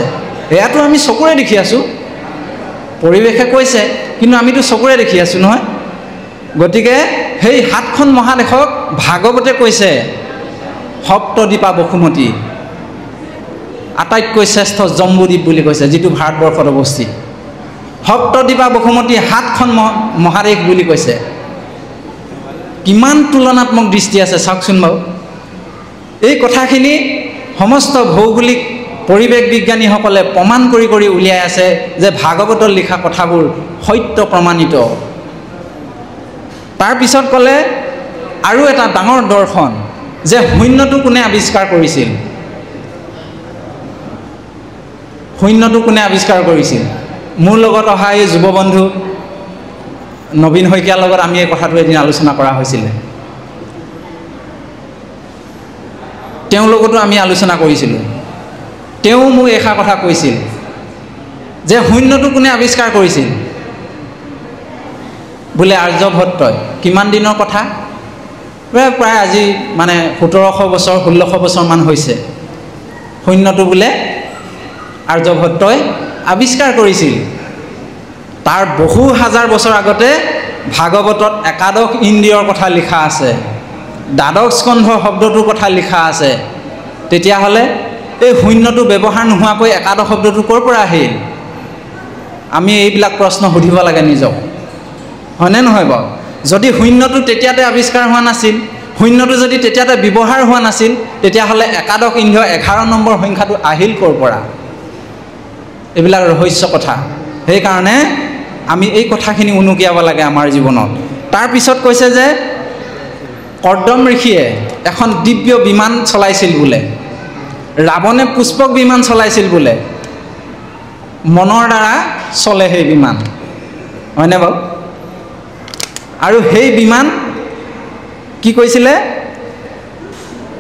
এয়াতো আমি চকুৰে দেখি আছোঁ, পৰিৱেশে কৈছে, কিন্তু আমিতো চকুৰে দেখি আছোঁ নহয়। গতিকে সেই 7খন মহাদেশক ভাগৱতে কৈছে সপ্তদ্বীপা বসুমতী, আটাইতকৈ শ্ৰেষ্ঠ জম্বুদ্বীপ বুলি কৈছে, যিটো ভাৰতবৰ্ষত অৱস্থিত। সপ্তদ্বীপা বসুমতী 7খন মহাদেশ বুলি কৈছে। কিমান তুলনাত্মক দৃষ্টি আছে চাওকচোন বাৰু। এই কথাখিনি সমস্ত ভৌগোলিক পৰিৱেশ বিজ্ঞানীসকলে প্ৰমাণ কৰি উলিয়াই আছে যে ভাগৱতত লিখা কথাবোৰ সত্য প্ৰমাণিত। তাৰপিছত ক'লে আৰু এটা ডাঙৰ দৰ্শন যে শূন্যটো কোনে আৱিষ্কাৰ কৰিছিল। শূন্যটো কোনে আৱিষ্কাৰ কৰিছিল? মোৰ লগত অহা এই যুৱবন্ধু নবীন শইকীয়াৰ লগত আমি এই কথাটো এদিন আলোচনা কৰা হৈছিলে। তেওঁৰ লগতো আমি আলোচনা কৰিছিলোঁ। তেওঁ মোক এষাৰ কথা কৈছিল যে শূন্যটো কোনে আৱিষ্কাৰ কৰিছিল? বোলে আৰ্যভট্টই। কিমান দিনৰ কথা? প্ৰায় আজি 1700 বছৰ 1600 বছৰমান হৈছে। শূন্যটো বোলে আৰ্যভট্টই আৱিষ্কাৰ কৰিছিল। তাৰ বহু হাজাৰ বছৰ আগতে ভাগৱতত একাদশ ইন্দ্ৰিয়ৰ কথা লিখা আছে, দ্বাদশ স্কন্ধ শব্দটোৰ কথা লিখা আছে। তেতিয়াহ'লে এই শূন্যটো ব্যৱহাৰ নোহোৱাকৈ একাদশ শব্দটো ক'ৰ পৰা আহিল? আমি এইবিলাক প্ৰশ্ন সুধিব লাগে নিজক, হয়নে নহয় বাৰু? যদি শূন্যটো তেতিয়াতে আৱিষ্কাৰ হোৱা নাছিল, শূন্যটো যদি তেতিয়াতে ব্যৱহাৰ হোৱা নাছিল, তেতিয়াহ'লে একাদশ ইন্দ্ৰিয় 11 নম্বৰ সংখ্যাটো আহিল ক'ৰ পৰা? এইবিলাক ৰহস্য কথা। সেইকাৰণে আমি এই কথাখিনি উনুকিয়াব লাগে আমাৰ জীৱনত। তাৰপিছত কৈছে যে কৰ্দম ঋষিয়ে এখন দিব্য বিমান চলাইছিল বোলে, ৰাৱণে পুষ্পক বিমান চলাইছিল বোলে। মনৰ দ্বাৰা চলে সেই বিমান, হয়নে বাৰু? আৰু সেই বিমান কি কৈছিলে?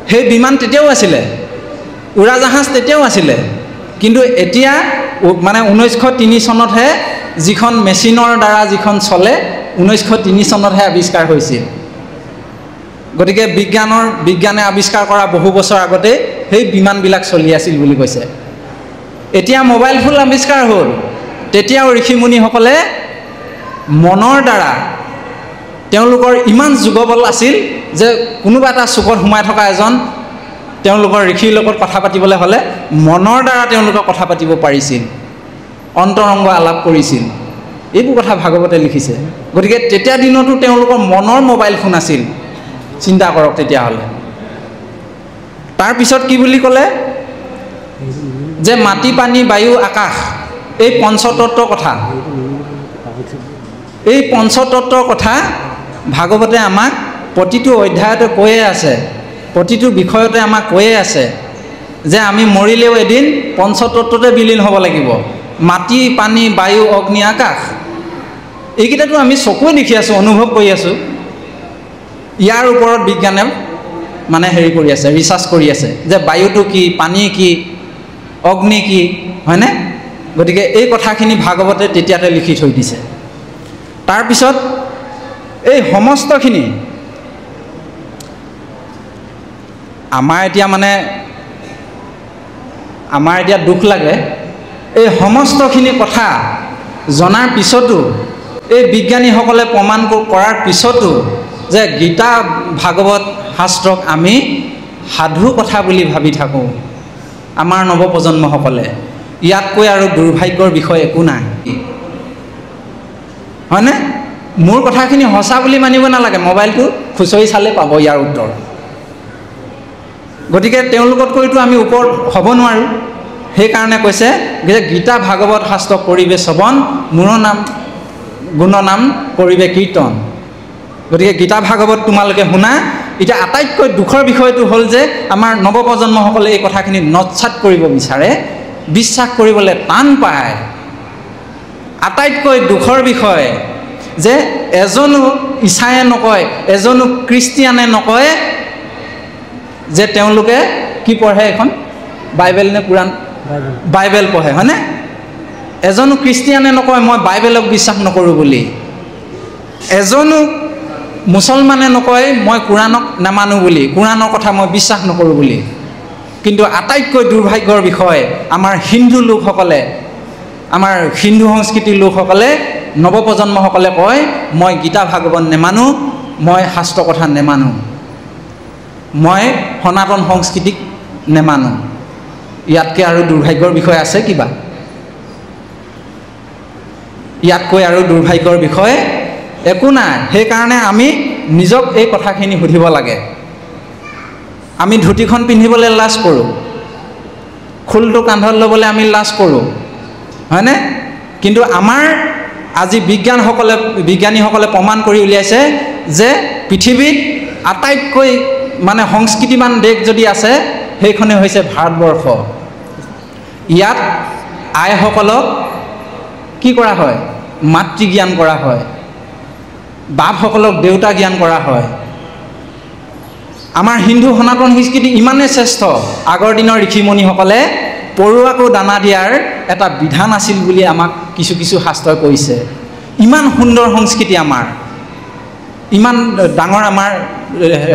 সেই বিমান তেতিয়াও আছিলে, উৰাজাহাজ তেতিয়াও আছিলে, কিন্তু এতিয়া 1903 চনতহে যিখন মেচিনৰ দ্বাৰা যিখন চলে, 1903 চনতহে আৱিষ্কাৰ হৈছিল। গতিকে বিজ্ঞানে আৱিষ্কাৰ কৰা বহু বছৰ আগতে সেই বিমানবিলাক চলি আছিল বুলি কৈছে। এতিয়া মোবাইল ফোন আৱিষ্কাৰ হ'ল, তেতিয়াও ঋষিমুনিসকলে মনৰ দ্বাৰা তেওঁলোকৰ ইমান যোগবল আছিল যে কোনোবা এটা চুকত সোমাই থকা এজন তেওঁলোকৰ ঋষিৰ লগত কথা পাতিবলৈ হ'লে মনৰ দ্বাৰা তেওঁলোকে কথা পাতিব পাৰিছিল, অন্তৰংগ আলাপ কৰিছিল। এইবোৰ কথা ভাগৱতে লিখিছে। গতিকে তেতিয়া দিনতো তেওঁলোকৰ মনৰ মোবাইল ফোন আছিল। চিন্তা কৰক তেতিয়াহ'লে। তাৰপিছত কি বুলি ক'লে? যে মাটি, পানী, বায়ু, আকাশ, এই পঞ্চতত্বৰ কথা, এই পঞ্চতত্বৰ কথা ভাগৱতে আমাক প্ৰতিটো অধ্যায়তে কৈয়ে আছে, প্ৰতিটো বিষয়তে আমাক কৈয়ে আছে যে আমি মৰিলেও এদিন পঞ্চতত্বতে বিলীন হ'ব লাগিব। মাটি, পানী, বায়ু, অগ্নি, আকাশ, এইকেইটাতো আমি চকুৱে দেখি আছোঁ, অনুভৱ কৰি আছোঁ। ইয়াৰ ওপৰত বিজ্ঞানে হেৰি কৰি আছে, ৰিচাৰ্চ কৰি আছে যে বায়ুটো কি, পানী কি, অগ্নি কি, হয়নে? গতিকে এই কথাখিনি ভাগৱতে তেতিয়াতে লিখি থৈ দিছে। তাৰপিছত এই সমস্তখিনি আমাৰ এতিয়া দুখ লাগে। এই সমস্তখিনি কথা জনাৰ পিছতো, এই বিজ্ঞানীসকলে প্ৰমাণ কৰাৰ পিছতো যে গীতা ভাগৱত শাস্ত্ৰক আমি সাধু কথা বুলি ভাবি থাকোঁ আমাৰ নৱপ্ৰজন্মসকলে, ইয়াতকৈ আৰু দুৰ্ভাগ্যৰ বিষয় একো নাই, হয়নে? মোৰ কথাখিনি সঁচা বুলি মানিব নালাগে, মোবাইলটো খুচৰি চালে পাব ইয়াৰ উত্তৰ। গতিকে তেওঁলোকতকৈতো আমি ওপৰত হ'ব নোৱাৰোঁ। সেইকাৰণে কৈছে যে গীতা ভাগৱত শাস্ত্ৰ কৰিবে শ্ৰৱণ মোৰ নাম গুণনাম কৰিবে কীৰ্তন। গতিকে গীতা ভাগৱত তোমালোকে শুনা। এতিয়া আটাইতকৈ দুখৰ বিষয়টো হ'ল যে আমাৰ নৱপ্ৰজন্মসকলে এই কথাখিনি নৎসাত কৰিব বিচাৰে, বিশ্বাস কৰিবলৈ টান পায়। আটাইতকৈ দুখৰ বিষয় যে এজনো ইছায়ে নকয়, এজনো খ্ৰীষ্টিয়ানে নকয় যে তেওঁলোকে কি পঢ়ে, এখন বাইবেল নে কোৰাণ? বাইবেল পঢ়ে, হয়নে? এজনো খ্ৰীষ্টিয়ানে নকয় মই বাইবেলক বিশ্বাস নকৰোঁ বুলি। এজনো মুছলমানে নকয় মই কোৰাণক নামানো বুলি, কোৰাণৰ কথা মই বিশ্বাস নকৰোঁ বুলি। কিন্তু আটাইতকৈ দুৰ্ভাগ্যৰ বিষয় আমাৰ হিন্দু লোকসকলে, আমাৰ হিন্দু সংস্কৃতিৰ লোকসকলে, নৱপ্ৰজন্মসকলে কয় মই গীতা ভাগৱত নেমানো, মই শাস্ত্ৰ কথা নেমানো, মই সনাতন সংস্কৃতিক নেমানো। ইয়াতকৈ আৰু দুৰ্ভাগ্যৰ বিষয় আছে কিবা? ইয়াতকৈ আৰু দুৰ্ভাগ্যৰ বিষয় একো নাই। সেইকাৰণে আমি নিজক এই কথাখিনি সুধিব লাগে। আমি ধুতিখন পিন্ধিবলৈ লাজ কৰোঁ, খোলটো কান্ধত ল'বলৈ আমি লাজ কৰোঁ, হয়নে? কিন্তু আমাৰ আজি বিজ্ঞানীসকলে প্ৰমাণ কৰি উলিয়াইছে যে পৃথিৱীত আটাইতকৈ মানে সংস্কৃতিমান দেশ যদি আছে সেইখনেই হৈছে ভাৰতবৰ্ষ। ইয়াত আইসকলক কি কৰা হয়? মাতৃ জ্ঞান কৰা হয়, বাপসকলক দেউতা জ্ঞান কৰা হয়। আমাৰ হিন্দু সনাতন সংস্কৃতি ইমানেই শ্ৰেষ্ঠ, আগৰ দিনৰ ঋষিমুনিসকলে পৰুৱাকো দানা দিয়াৰ এটা বিধান আছিল বুলি আমাক কিছু কিছু শাস্ত্ৰই কৈছে। ইমান সুন্দৰ সংস্কৃতি আমাৰ, ইমান ডাঙৰ আমাৰ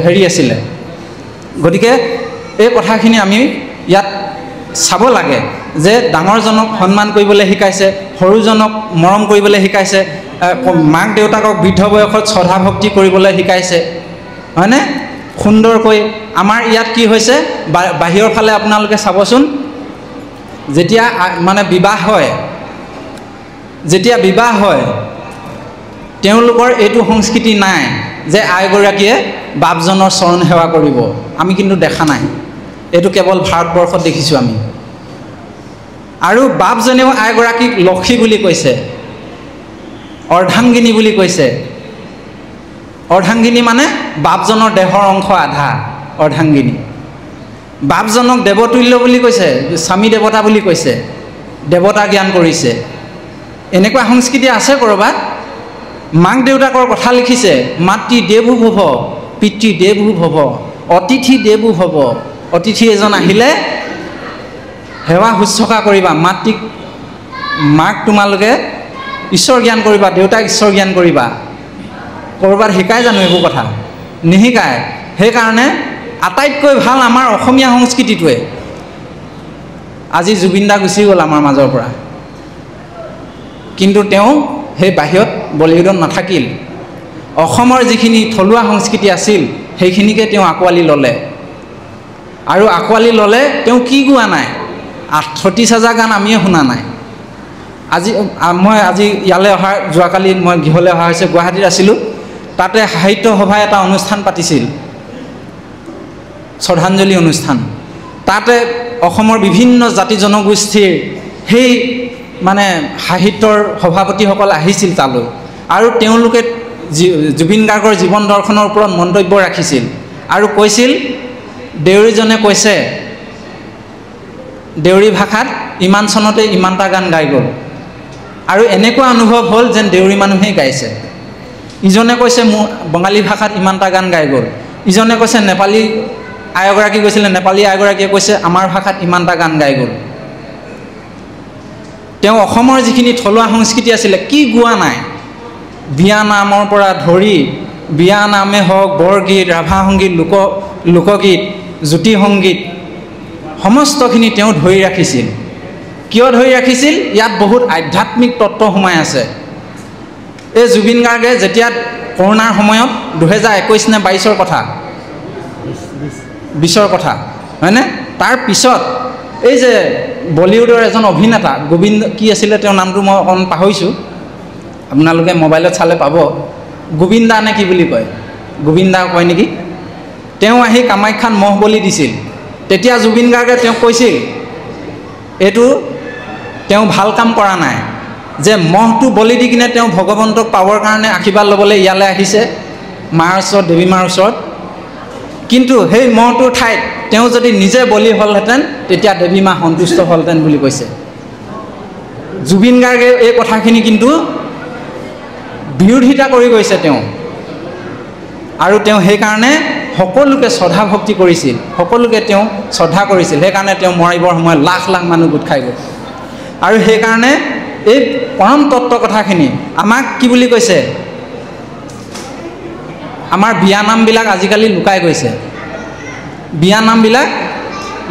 হেৰি আছিলে। গতিকে এই কথাখিনি আমি ইয়াত চাব লাগে যে ডাঙৰজনক সন্মান কৰিবলৈ শিকাইছে, সৰুজনক মৰম কৰিবলৈ শিকাইছে, মাক দেউতাকক বৃদ্ধ বয়সত শ্ৰদ্ধা ভক্তি কৰিবলৈ শিকাইছে, হয়নে? সুন্দৰকৈ আমাৰ ইয়াত কি হৈছে, বাহিৰৰ ফালে আপোনালোকে চাবচোন, যেতিয়া মানে বিবাহ হয় তেওঁলোকৰ এইটো সংস্কৃতি নাই যে আইগৰাকীয়ে বাপজনৰ চৰণ সেৱা কৰিব। আমি কিন্তু দেখা নাই, এইটো কেৱল ভাৰতবৰ্ষত দেখিছোঁ আমি। আৰু বাপজনেও আইগৰাকীক লক্ষী বুলি কৈছে, অৰ্ধাংগিনী বুলি কৈছে। অৰ্ধাংগিনী মানে বাপজনৰ দেহৰ অংশ আধা, অৰ্ধাংগিনী। বাপজনক দেৱতুল্য বুলি কৈছে, স্বামী দেৱতা বুলি কৈছে, দেৱতা জ্ঞান কৰিছে। এনেকুৱা সংস্কৃতি আছে ক'ৰবাত? মাক দেউতাকৰ কথা লিখিছে, মাতৃ দেৱো ভৱ, পিতৃ দেৱো ভৱ, অতিথি দেৱো ভৱ। অতিথি এজন আহিলে সেৱা শুশ্ৰূষা কৰিবা, মাক তোমালোকে ঈশ্বৰ জ্ঞান কৰিবা, দেউতাক ঈশ্বৰ জ্ঞান কৰিবা। ক'ৰবাত শিকাই জানো এইবোৰ কথা? নিশিকায়। সেইকাৰণে আটাইতকৈ ভাল আমাৰ অসমীয়া সংস্কৃতিটোৱে। আজি জুবিন দা গুচি গ'ল আমাৰ মাজৰ পৰা, কিন্তু তেওঁ সেই বাহিৰত বলিউডত নাথাকিল। অসমৰ যিখিনি থলুৱা সংস্কৃতি আছিল সেইখিনিকে তেওঁ আঁকোৱালি ল'লে। আৰু আঁকোৱালি ল'লে তেওঁ কি গোৱা নাই? 38,000 গান আমিয়ে শুনা নাই। মই আজি ইয়ালৈ যোৱাকালি মই গৃহলৈ অহা হৈছে, গুৱাহাটীত আছিলোঁ। তাতে সাহিত্য সভাই এটা অনুষ্ঠান পাতিছিল, শ্ৰদ্ধাঞ্জলি অনুষ্ঠান। তাতে অসমৰ বিভিন্ন জাতি জনগোষ্ঠীৰ সেই মানে সাহিত্যৰ সভাপতিসকল আহিছিল তালৈ, আৰু তেওঁলোকে জুবিন গাৰ্গৰ জীৱন দৰ্শনৰ ওপৰত মন্তব্য ৰাখিছিল আৰু কৈছিল, দেউৰীজনে কৈছে দেউৰী ভাষাত ইমান চনতে ইমানটা গান গাই গ'ল, আৰু এনেকুৱা অনুভৱ হ'ল যেন দেউৰী মানুহেই গাইছে। ইজনে কৈছে মোৰ বঙালী ভাষাত ইমানটা গান গাই গ'ল, ইজনে কৈছে নেপালী আইগৰাকী কৈছিলে, নেপালী আইগৰাকীয়ে কৈছে আমাৰ ভাষাত ইমানটা গান গাই গ'ল। তেওঁ অসমৰ যিখিনি থলুৱা সংস্কৃতি আছিলে কি গোৱা নাই? বিয়া নামৰ পৰা ধৰি বিয়া নামে হওক, বৰগীত, ৰাভা সংগীত, লোকগীত, জ্যোতি সংগীত, সমস্তখিনি তেওঁ ধৰি ৰাখিছিল। কিয় ধৰি ৰাখিছিল? ইয়াত বহুত আধ্যাত্মিক তত্ত্ব সোমাই আছে। এই জুবিন গাৰ্গে যেতিয়া কৰোণাৰ সময়ত 2021 নে 22ৰ কথা, 20ৰ কথা, হয়নে? তাৰ পিছত এই যে বলিউডৰ এজন অভিনেতা গোবিন্দ, কি আছিলে তেওঁৰ নামটো মই অকণ পাহৰিছোঁ, আপোনালোকে মোবাইলত চালে পাব, গোবিন্দা নে কি বুলি কয়, গোবিন্দা কয় নেকি, তেওঁ আহি কামাখ্যাত মহ বলি দিছিল। তেতিয়া জুবিন গাৰ্গে তেওঁক কৈছিল এইটো তেওঁ ভাল কাম কৰা নাই যে মহটো বলি দি কিনে তেওঁ ভগৱন্তক পাবৰ কাৰণে আশীৰ্বাদ ল'বলৈ ইয়ালৈ আহিছে মাৰ ওচৰত দেৱী মাৰ ওচৰত কিন্তু সেই মহটোৰ ঠাইত তেওঁ যদি নিজে বলি হ'লহেঁতেন তেতিয়া দেৱী মা সন্তুষ্ট হ'লহেঁতেন বুলি কৈছে জুবিন গাৰ্গে এই কথাখিনি কিন্তু বিৰোধিতা কৰি গৈছে তেওঁ আৰু তেওঁ সেইকাৰণে সকলোকে শ্ৰদ্ধা ভক্তি কৰিছিল সকলোকে তেওঁ শ্ৰদ্ধা কৰিছিল সেইকাৰণে তেওঁ মৰিবৰ সময়ত লাখ লাখ মানুহ গোট খাই গ'ল আৰু সেইকাৰণে এই পৰম তত্ত্ব কথাখিনি আমাক কি বুলি কৈছে আমাৰ বিয়া নামবিলাক আজিকালি লুকাই গৈছে বিয়া নামবিলাক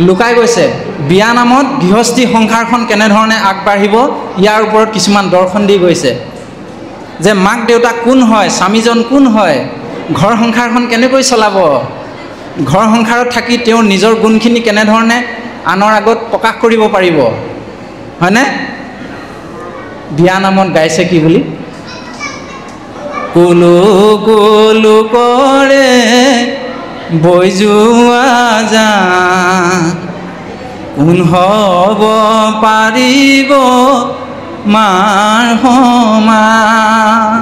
লুকাই গৈছে বিয়া নামত গৃহস্থী সংসাৰখন কেনেধৰণে আগবাঢ়িব ইয়াৰ ওপৰত কিছুমান দৰ্শন দি গৈছে যে মাক দেউতাক কোন হয় স্বামীজন কোন হয় ঘৰ সংসাৰখন কেনেকৈ চলাব ঘৰ সংসাৰত থাকি তেওঁৰ নিজৰ গুণখিনি কেনেধৰণে আনৰ আগত প্ৰকাশ কৰিব পাৰিব হয়নে বিয়া নামত গাইছে কি বুলি কুলু কুলু কৰে বৈ যোৱা যা কোন হ'ব পাৰিব মাৰ সমান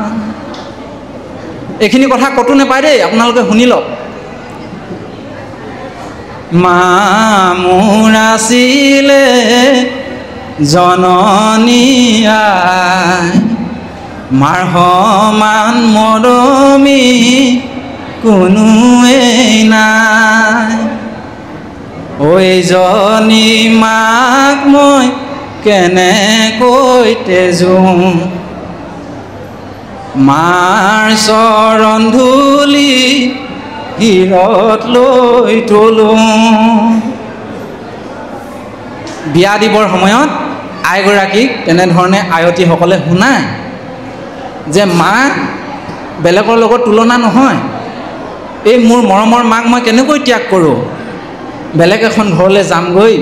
এইখিনি কথা কতো নাপায় দেই আপোনালোকে শুনি লওক মা মোৰ আছিলে জননী আই মাৰ সমান মৰমী কোনোৱেই নাই ঐজনী মাক মই কেনেকৈ তেজো মাৰ চৰণ ধূলি শিৰত লৈ তোলো বিয়া দিবৰ সময়ত আইগৰাকীক তেনেধৰণে আয়তীসকলে শুনায় যে মা বেলেগৰ লগত তুলনা নহয় এই মোৰ মৰমৰ মাক মই কেনেকৈ ত্যাগ কৰোঁ বেলেগ এখন ঘৰলৈ যামগৈ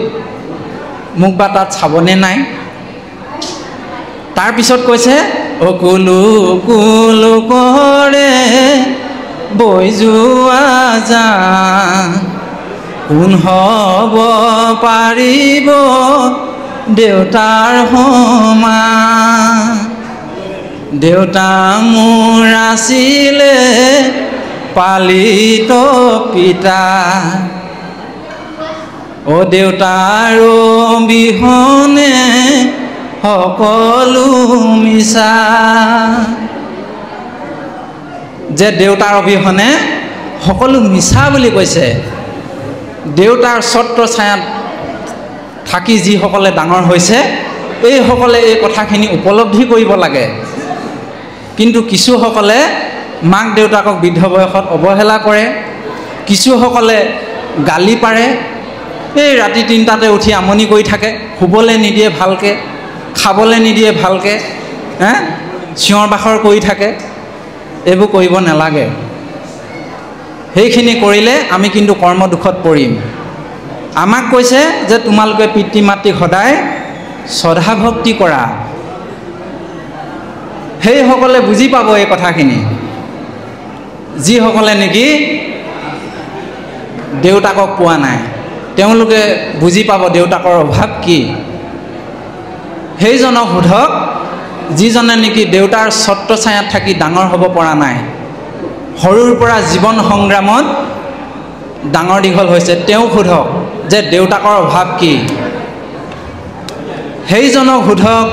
মোক বা তাত চাবনে নাই তাৰপিছত কৈছে কুলু কুলু কৰে বৈ যোৱা যা কোন হ'ব পাৰিব দেউতাৰ সমান দেউতা মোৰ আছিলে পালিত পিতা দেউতাৰ অবিহনে সকলো মিছা যে দেউতাৰ অবিহনে সকলো মিছা বুলি কৈছে দেউতাৰ ছত্ৰ ছায়াত থাকি যিসকলে ডাঙৰ হৈছে এইসকলে এই কথাখিনি উপলব্ধি কৰিব লাগে কিন্তু কিছুসকলে মাক দেউতাকক বৃদ্ধ বয়সত অৱহেলা কৰে কিছুসকলে গালি পাৰে এই ৰাতি 3টাতে উঠি আমনি কৰি থাকে শুবলৈ নিদিয়ে ভালকৈ খাবলৈ নিদিয়ে ভালকৈ চিঞৰ বাখৰ কৰি থাকে এইবোৰ কৰিব নালাগে সেইখিনি কৰিলে আমি কিন্তু কৰ্ম দুখত পৰিম আমাক কৈছে যে তোমালোকে পিতৃ মাতৃক সদায় শ্ৰদ্ধা ভক্তি কৰা সেইসকলে বুজি পাব এই কথাখিনি যিসকলে নেকি দেউতাকক পোৱা নাই তেওঁলোকে বুজি পাব দেউতাকৰ অভাৱ কি সেইজনক সোধক যিজনে নেকি দেউতাৰ ছত্ৰ ছায়াত থাকি ডাঙৰ হ'ব পৰা নাই সৰুৰ পৰা জীৱন সংগ্ৰামত ডাঙৰ দীঘল হৈছে তেওঁ সোধক যে দেউতাকৰ অভাৱ কি সেইজনক সোধক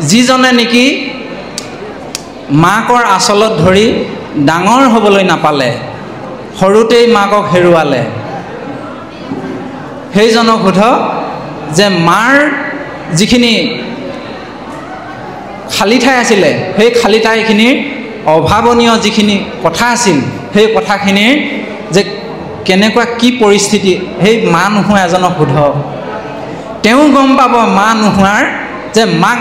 যিজনে নেকি মাকৰ আচলত ধৰি ডাঙৰ হ'বলৈ নাপালে সৰুতেই মাকক হেৰুৱালে সেইজনক সোধক যে মাৰ যিখিনি খালী ঠাই আছিলে সেই খালী ঠাইখিনিৰ অভাৱনীয় যিখিনি কথা আছিল সেই কথাখিনিৰ যে কেনেকুৱা কি পৰিস্থিতি সেই মা নোহোৱা এজনক সোধক তেওঁ গম পাব মা নোহোৱাৰ যে মাক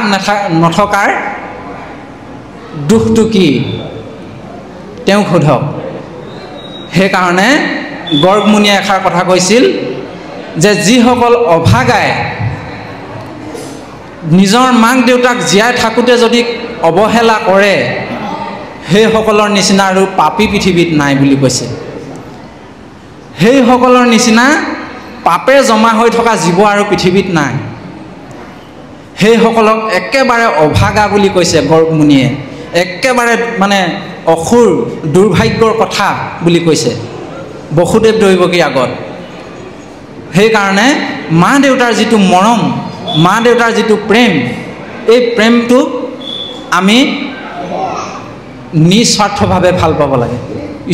নথকাৰ দুখটো কি তেওঁ সোধক সেইকাৰণে গৰ্গমুনিয়ে এষাৰ কথা কৈছিল যে যিসকল অভাগাই নিজৰ মাক দেউতাক জীয়াই থাকোঁতে যদি অৱহেলা কৰে সেইসকলৰ নিচিনা আৰু পাপী পৃথিৱীত নাই বুলি কৈছে সেইসকলৰ নিচিনা পাপে জমা হৈ থকা জীৱ আৰু পৃথিৱীত নাই সেইসকলক একেবাৰে অভাগা বুলি কৈছে গৰ্গমুনিয়ে, একেবাৰে মানে অসুৰ দুৰ্ভাগ্যৰ কথা বুলি কৈছে বসুদেৱ দৈৱকীৰ আগত। সেইকাৰণে মা দেউতাৰ যিটো মৰম, মা দেউতাৰ যিটো প্ৰেম, এই প্ৰেমটো আমি নিস্বাৰ্থভাৱে ভাল পাব লাগে।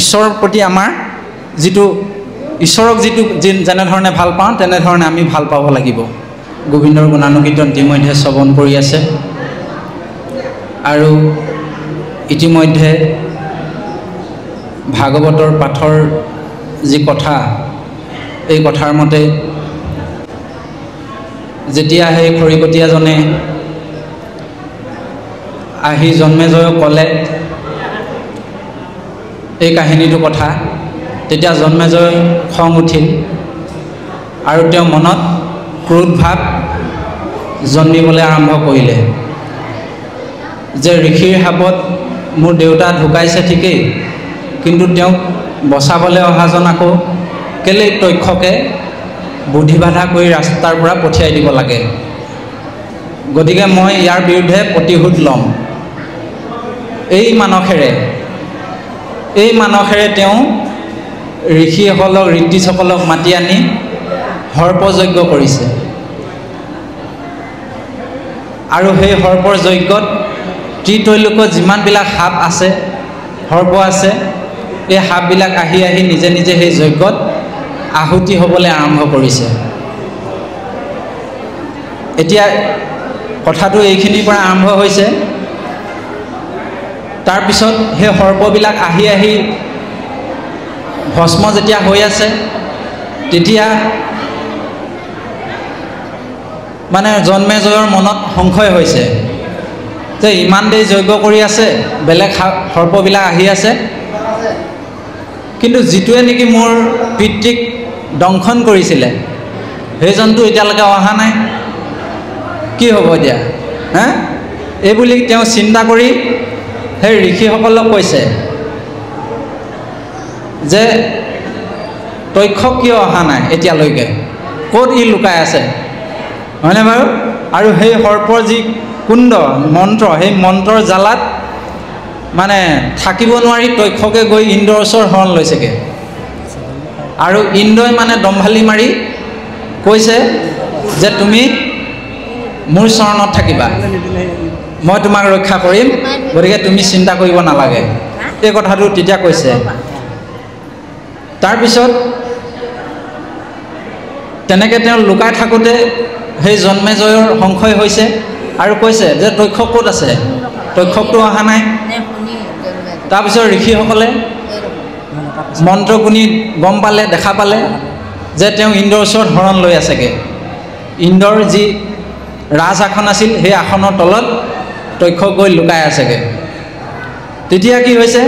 ঈশ্বৰৰ প্ৰতি আমাৰ যিটো, ঈশ্বৰক যিটো যেনেধৰণে ভাল পাওঁ তেনেধৰণে আমি ভাল পাব লাগিব। গোবিন্দৰ গুণানুকীৰ্তন ইতিমধ্যে শ্ৰৱণ কৰি আছে আৰু ইতিমধ্যে ভাগৱতৰ পাঠৰ যি কথা, এই কথাৰ মতে যেতিয়া সেই খৰিকটীয়াজনে আহি জন্মেজয়ক ক'লে এই কাহিনীটোৰ কথা, তেতিয়া জন্মেজয় খং উঠিল আৰু তেওঁ মনত ক্ৰোধ ভাৱ জন্মিবলৈ আৰম্ভ কৰিলে যে ঋষিৰ শাপত মোৰ দেউতা ঢুকাইছে ঠিকেই, কিন্তু তেওঁক বচাবলৈ অহাজন আকৌ কেলে তক্ষকে বুদ্ধি বাধা কৰি ৰাস্তাৰ পৰা পঠিয়াই দিব লাগে। গতিকে মই ইয়াৰ বিৰুদ্ধে প্ৰতিশোধ ল'ম। এই মানসেৰে তেওঁ ঋষিসকলক ঋদ্ধিসকলক মাতি আনি সৰ্পযজ্ঞ কৰিছে আৰু সেই সৰ্পৰ যজ্ঞত ত্ৰিতৈলোকত যিমানবিলাক সাপ আছে, সৰ্প আছে, এই সাপবিলাক আহি আহি নিজে নিজে সেই যজ্ঞত আহুতি হ'বলৈ আৰম্ভ কৰিছে। এতিয়া কথাটো এইখিনিৰ পৰা আৰম্ভ হৈছে। তাৰপিছত সেই সৰ্পবিলাক আহি আহি ভস্ম যেতিয়া হৈ আছে, তেতিয়া মানে জন্মেজয়ৰ মনত সংশয় হৈছে যে ইমান দেৰি যজ্ঞ কৰি আছে, বেলেগ সৰ্পবিলাক আহি আছে, কিন্তু যিটোৱে নেকি মোৰ পিতৃক দংশন কৰিছিলে সেইজনটো এতিয়ালৈকে অহা নাই, কি হ'ব এতিয়া? এইবুলি তেওঁ চিন্তা কৰি সেই ঋষিসকলক কৈছে যে তক্ষক কিয় অহা নাই এতিয়ালৈকে, ক'ত ই লুকাই আছে, হয়নে বাৰু? আৰু সেই সৰ্পৰ যি কুণ্ড মন্ত্ৰ, সেই মন্ত্ৰৰ জ্বালাত মানে থাকিব নোৱাৰি তক্ষকে গৈ ইন্দ্ৰৰ ওচৰত শৰণ লৈছেগৈ। আৰু ইন্দ্ৰই মানে দম্ভালি মাৰি কৈছে যে তুমি মোৰ চৰণত থাকিবা, মই তোমাক ৰক্ষা কৰিম, গতিকে তুমি চিন্তা কৰিব নালাগে, এই কথাটো তেতিয়া কৈছে। তাৰপিছত তেনেকৈ তেওঁ লুকাই থাকোঁতে সেই জন্মেজয়ৰ সংশয় হৈছে আৰু কৈছে যে তক্ষক ক'ত আছে, তক্ষকটো অহা নাই। তাৰপিছত ঋষিসকলে মন্ত্ৰ গুণি গম পালে, দেখা পালে যে তেওঁ ইন্দ্ৰৰ ওচৰত শৰণ লৈ আছেগৈ। ইন্দ্ৰৰ যি ৰাজ আসন আছিল সেই আসনৰ তলত তক্ষক গৈ লুকাই আছেগৈ। তেতিয়া কি হৈছে,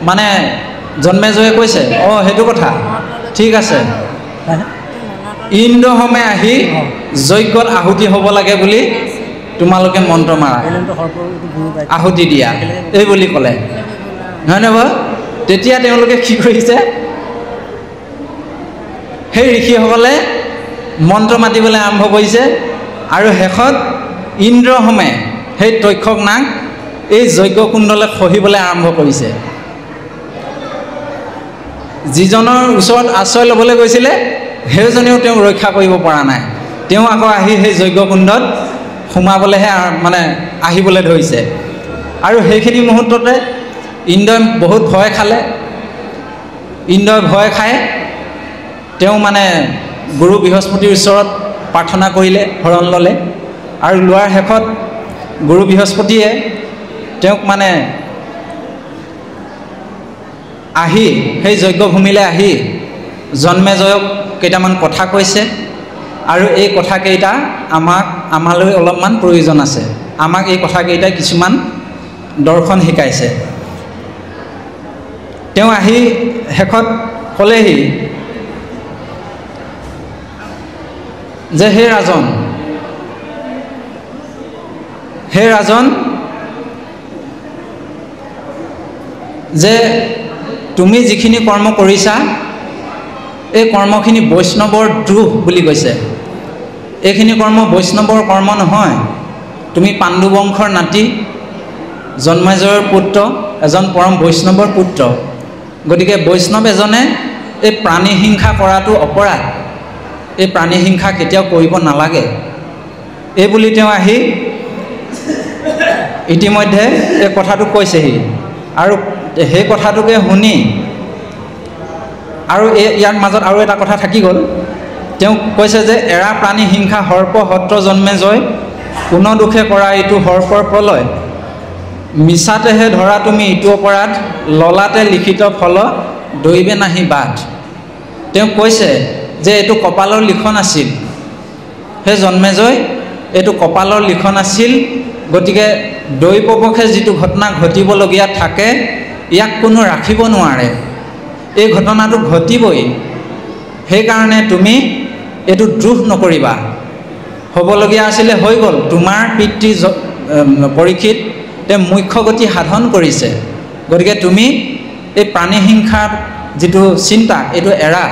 মানে জন্মেজয়ে কৈছে, সেইটো কথা ঠিক আছে, ইন্দ্ৰসমে আহি যজ্ঞত আহুতি হ'ব লাগে বুলি তোমালোকে মন্ত্ৰ মাৰা, আহুতি দিয়া, এই বুলি ক'লে, নহয়নে বাৰু? তেতিয়া তেওঁলোকে কি কৰিছে, সেই ঋষিসকলে মন্ত্ৰ মাতিবলৈ আৰম্ভ কৰিছে আৰু শেষত ইন্দ্ৰসমে সেই তক্ষক নাক এই যজ্ঞকুণ্ডলৈ খহিবলৈ আৰম্ভ কৰিছে। যিজনৰ ওচৰত আশ্ৰয় ল'বলৈ গৈছিলে সেইজনেও তেওঁক ৰক্ষা কৰিব পৰা নাই, তেওঁ আকৌ আহি সেই যজ্ঞকুণ্ডত সোমাবলৈহে মানে আহিবলৈ ধৰিছে। আৰু সেইখিনি মুহূৰ্ততে ইন্দ্ৰই বহুত ভয় খালে। ইন্দ্ৰই ভয় খাই তেওঁ মানে গুৰু বৃহস্পতিৰ ওচৰত প্ৰাৰ্থনা কৰিলে, শৰণ ল'লে, আৰু লোৱাৰ শেষত গুৰু বৃহস্পতিয়ে তেওঁক মানে আহি সেই যজ্ঞভূমিলৈ আহি জন্মেজয়ক কেইটামান কথা কৈছে, আৰু এই কথাকেইটা আমালৈ অলপমান প্ৰয়োজন আছে, আমাক এই কথাকেইটাই কিছুমান দৰ্শন শিকাইছে। তেওঁ আহি শেষত ক'লেহি যে হে ৰাজন, যে তুমি যিখিনি কৰ্ম কৰিছা এই কৰ্মখিনি বৈষ্ণৱৰ দ্ৰোহ বুলি কৈছে। এইখিনি কৰ্ম বৈষ্ণৱৰ কৰ্ম নহয়। তুমি পাণ্ডু বংশৰ নাতি, জন্মেজয়ৰ পুত্ৰ, এজন পৰম বৈষ্ণৱৰ পুত্ৰ। গতিকে বৈষ্ণৱ এজনে এই প্ৰাণী হিংসা কৰাটো অপৰাধ। এই প্ৰাণী হিংসা কেতিয়াও কৰিব নালাগে। এই বুলি তেওঁ আহি ইতিমধ্যে এই কথাটো কৈছেহি। আৰু সেই কথাটোকে শুনি আৰু ইয়াৰ মাজত আৰু এটা কথা থাকি গ'ল। তেওঁ কৈছে যে এৰা প্ৰাণী হিংসা সৰ্প সত্ৰ জন্মে জয়, কোন দুখে কৰা এইটো সৰ্পৰ প্ৰলয়, মিছাতেহে ধৰা তুমি ইটো অপৰাধ, ললাতে লিখিত ফল দৈবে নাহি বাদ। তেওঁ কৈছে যে এইটো কপালৰ লিখন আছিল। সেই জন্মেজয় এইটো কপালৰ লিখন আছিল। গতিকে দৈৱপক্ষে যিটো ঘটনা ঘটিবলগীয়া থাকে ইয়াক কোনো ৰাখিব নোৱাৰে। এই ঘটনাটো ঘটিবই। সেইকাৰণে তুমি এইটো দ্ৰোহ নকৰিবা। হ'বলগীয়া আছিলে হৈ গ'ল। তোমাৰ পিতৃ পৰীক্ষিত তেওঁ মুখ্য গতি সাধন কৰিছে। গতিকে তুমি এই প্ৰাণী হিংসাৰ যিটো চিন্তা এইটো এৰা,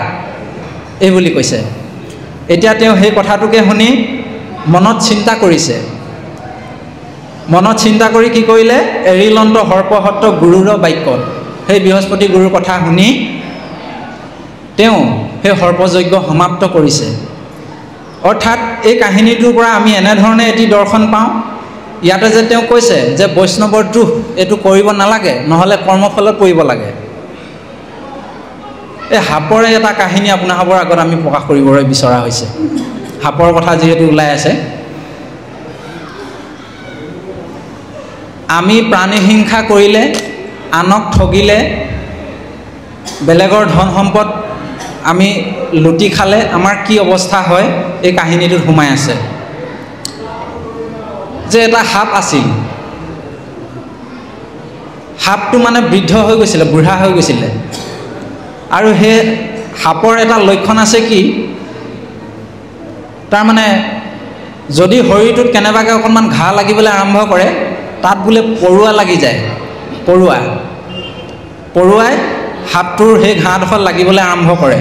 এই বুলি কৈছে। এতিয়া তেওঁ সেই কথাটোকে শুনি মনত চিন্তা কৰিছে। মনত চিন্তা কৰি কি কৰিলে, এৰিলন্ত সৰ্পসত্ৰ গুৰুৰ বাক্যত, সেই বৃহস্পতি গুৰুৰ কথা শুনি তেওঁ সেই সৰ্পযজ্ঞ সমাপ্ত কৰিছে। অৰ্থাৎ এই কাহিনীটোৰ পৰা আমি এনেধৰণে এটি দৰ্শন পাওঁ। ইয়াতে যে তেওঁ কৈছে যে বৈষ্ণৱৰ দ্ৰোহ এইটো কৰিব নালাগে, নহ'লে কৰ্মফলত পৰিব লাগে। এই সাপৰে এটা কাহিনী আপোনালোকৰ আগত আমি প্ৰকাশ কৰিবলৈ বিচৰা হৈছে। সাপৰ কথা যিহেতু ওলাই আছে, আমি প্ৰাণী হিংসা কৰিলে, আনক ঠগিলে, বেলেগৰ ধন সম্পদ আমি লুটি খালে আমাৰ কি অৱস্থা হয়, এই কাহিনীটোত সোমাই আছে। যে এটা সাপ আছিল। সাপটো মানে বৃদ্ধ হৈ গৈছিলে, বুঢ়া হৈ গৈছিলে। আৰু সেই সাপৰ এটা লক্ষণ আছে কি, তাৰমানে যদি শৰীৰটোত কেনেবাকৈ অকণমান ঘাঁ লাগিবলৈ আৰম্ভ কৰে, তাত বোলে পৰুৱা লাগি যায়। পৰুৱাই সাপটোৰ সেই ঘাঁডোখৰত লাগিবলৈ আৰম্ভ কৰে।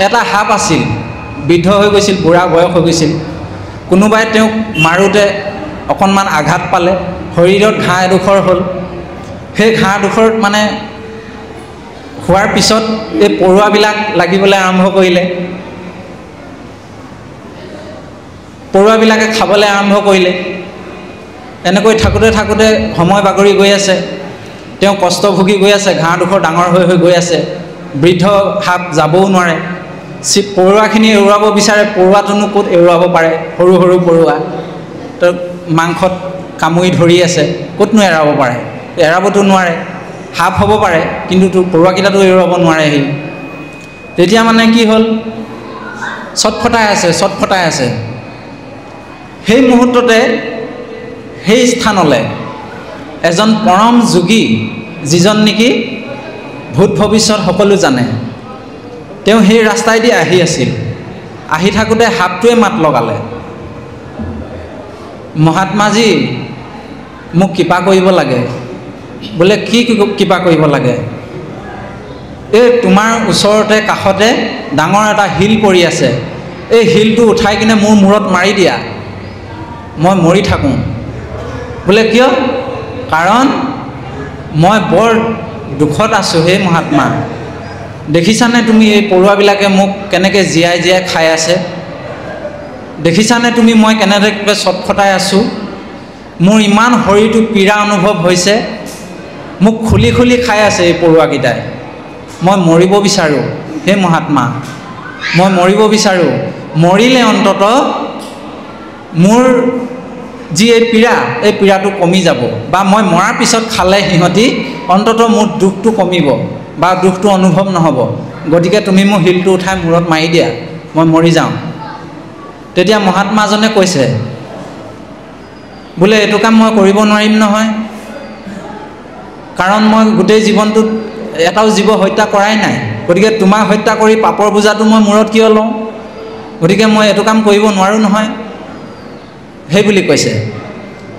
এটা সাপ আছিল, বৃদ্ধ হৈ গৈছিল, বুঢ়া বয়স হৈ গৈছিল। কোনোবাই তেওঁক মাৰোঁতে অকণমান আঘাত পালে, শৰীৰত ঘাঁ এডোখৰ হ'ল। সেই ঘাঁডোখৰত মানে হোৱাৰ পিছত এই পৰুৱাবিলাক লাগিবলৈ আৰম্ভ কৰিলে। পৰুৱাবিলাকে খাবলৈ আৰম্ভ কৰিলে। এনেকৈ থাকোঁতে থাকোঁতে সময় বাগৰি গৈ আছে। তেওঁ কষ্ট ভুগি গৈ আছে, ঘাঁডোখৰ ডাঙৰ হৈ হৈ গৈ আছে। বৃদ্ধ সাপ যাবও নোৱাৰে। পৰুৱাখিনি এৰুৱাব বিচাৰে, পৰুৱাটোনো ক'ত এৰুৱাব পাৰে, সৰু সৰু পৰুৱা। তো মাংসত কামুৰি ধৰি আছে, ক'তনো এৰাব পাৰে, এৰাবতো নোৱাৰে। সাপ হ'ব পাৰে, কিন্তু পৰুৱাকেইটাতো এৰুৱাব নোৱাৰে। তেতিয়া মানে কি হ'ল, চটফটাই আছে। সেই মুহূৰ্ততে সেই স্থানলৈ এজন পৰম যোগী, যিজন নেকি ভূত ভৱিষ্যত সকলো জানে, তেওঁ সেই ৰাস্তাইদি আহি আছিল। আহি থাকোঁতে সাপটোৱে মাত লগালে, মহাত্মাজী মোক কৃপা কৰিব লাগে। বোলে কি কৃপা কৰিব লাগে? এই তোমাৰ ওচৰতে কাষতে ডাঙৰ এটা শিল পৰি আছে, এই শিলটো উঠাই কিনে মোৰ মূৰত মাৰি দিয়া, মই মৰি থাকোঁ। বোলে কিয়? কাৰণ মই বৰ দুখত আছোঁ হে মহাত্মা। দেখিছানে তুমি এই পৰুৱাবিলাকে মোক কেনেকৈ জীয়াই জীয়াই খাই আছে? দেখিছানে তুমি মই কেনেদৰে চটফটাই আছোঁ? মোৰ ইমান শৰীৰটো পীড়া অনুভৱ হৈছে, মোক খুলি খুলি খাই আছে এই পৰুৱাকেইটাই। মই মৰিব বিচাৰোঁ হে মহাত্মা, মই মৰিব বিচাৰোঁ। মৰিলে অন্ততঃ মোৰ যি এই পীড়াটো কমি যাব, বা মই মৰাৰ পিছত খালে সিহঁতি অন্ততঃ মোৰ দুখটো কমিব বা দুখটো অনুভৱ নহ'ব। গতিকে তুমি মোৰ শিলটো উঠাই মূৰত মাৰি দিয়া, মই মৰি যাওঁ। তেতিয়া মহাত্মাজনে কৈছে, বোলে এইটো কাম মই কৰিব নোৱাৰিম নহয়, কাৰণ মই গোটেই জীৱনটোত এটাও জীৱ হত্যা কৰাই নাই। গতিকে তোমাক হত্যা কৰি পাপৰ বোজাটো মই মূৰত কিয় লওঁ? গতিকে মই এইটো কাম কৰিব নোৱাৰোঁ নহয়, সেই বুলি কৈছে।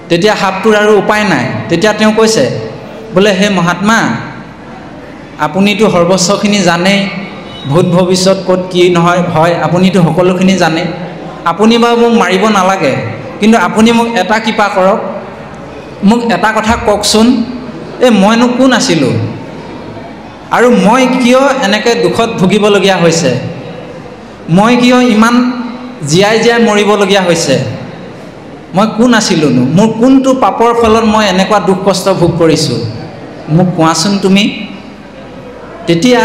তেতিয়া সাপটোৰ আৰু উপায় নাই। তেতিয়া তেওঁ কৈছে, বোলে হে মহাত্মা, আপুনিতো সৰ্বস্বখিনি জানেই, ভূত ভৱিষ্যত ক'ত কি নহয় হয়, আপুনিতো সকলোখিনি জানে। আপুনি বাৰু মোক মাৰিব নালাগে, কিন্তু আপুনি মোক এটা কৃপা কৰক, মোক এটা কথা কওকচোন, মইনো কোন আছিলোঁ আৰু মই কিয় এনেকৈ দুখত ভুগিবলগীয়া হৈছে, মই কিয় ইমান জীয়াই জীয়াই মৰিবলগীয়া হৈছে, মই কোন আছিলোঁনো, মোৰ কোনটো পাপৰ ফলত মই এনেকুৱা দুখ কষ্ট ভোগ কৰিছোঁ, মোক কোৱাচোন তুমি। তেতিয়া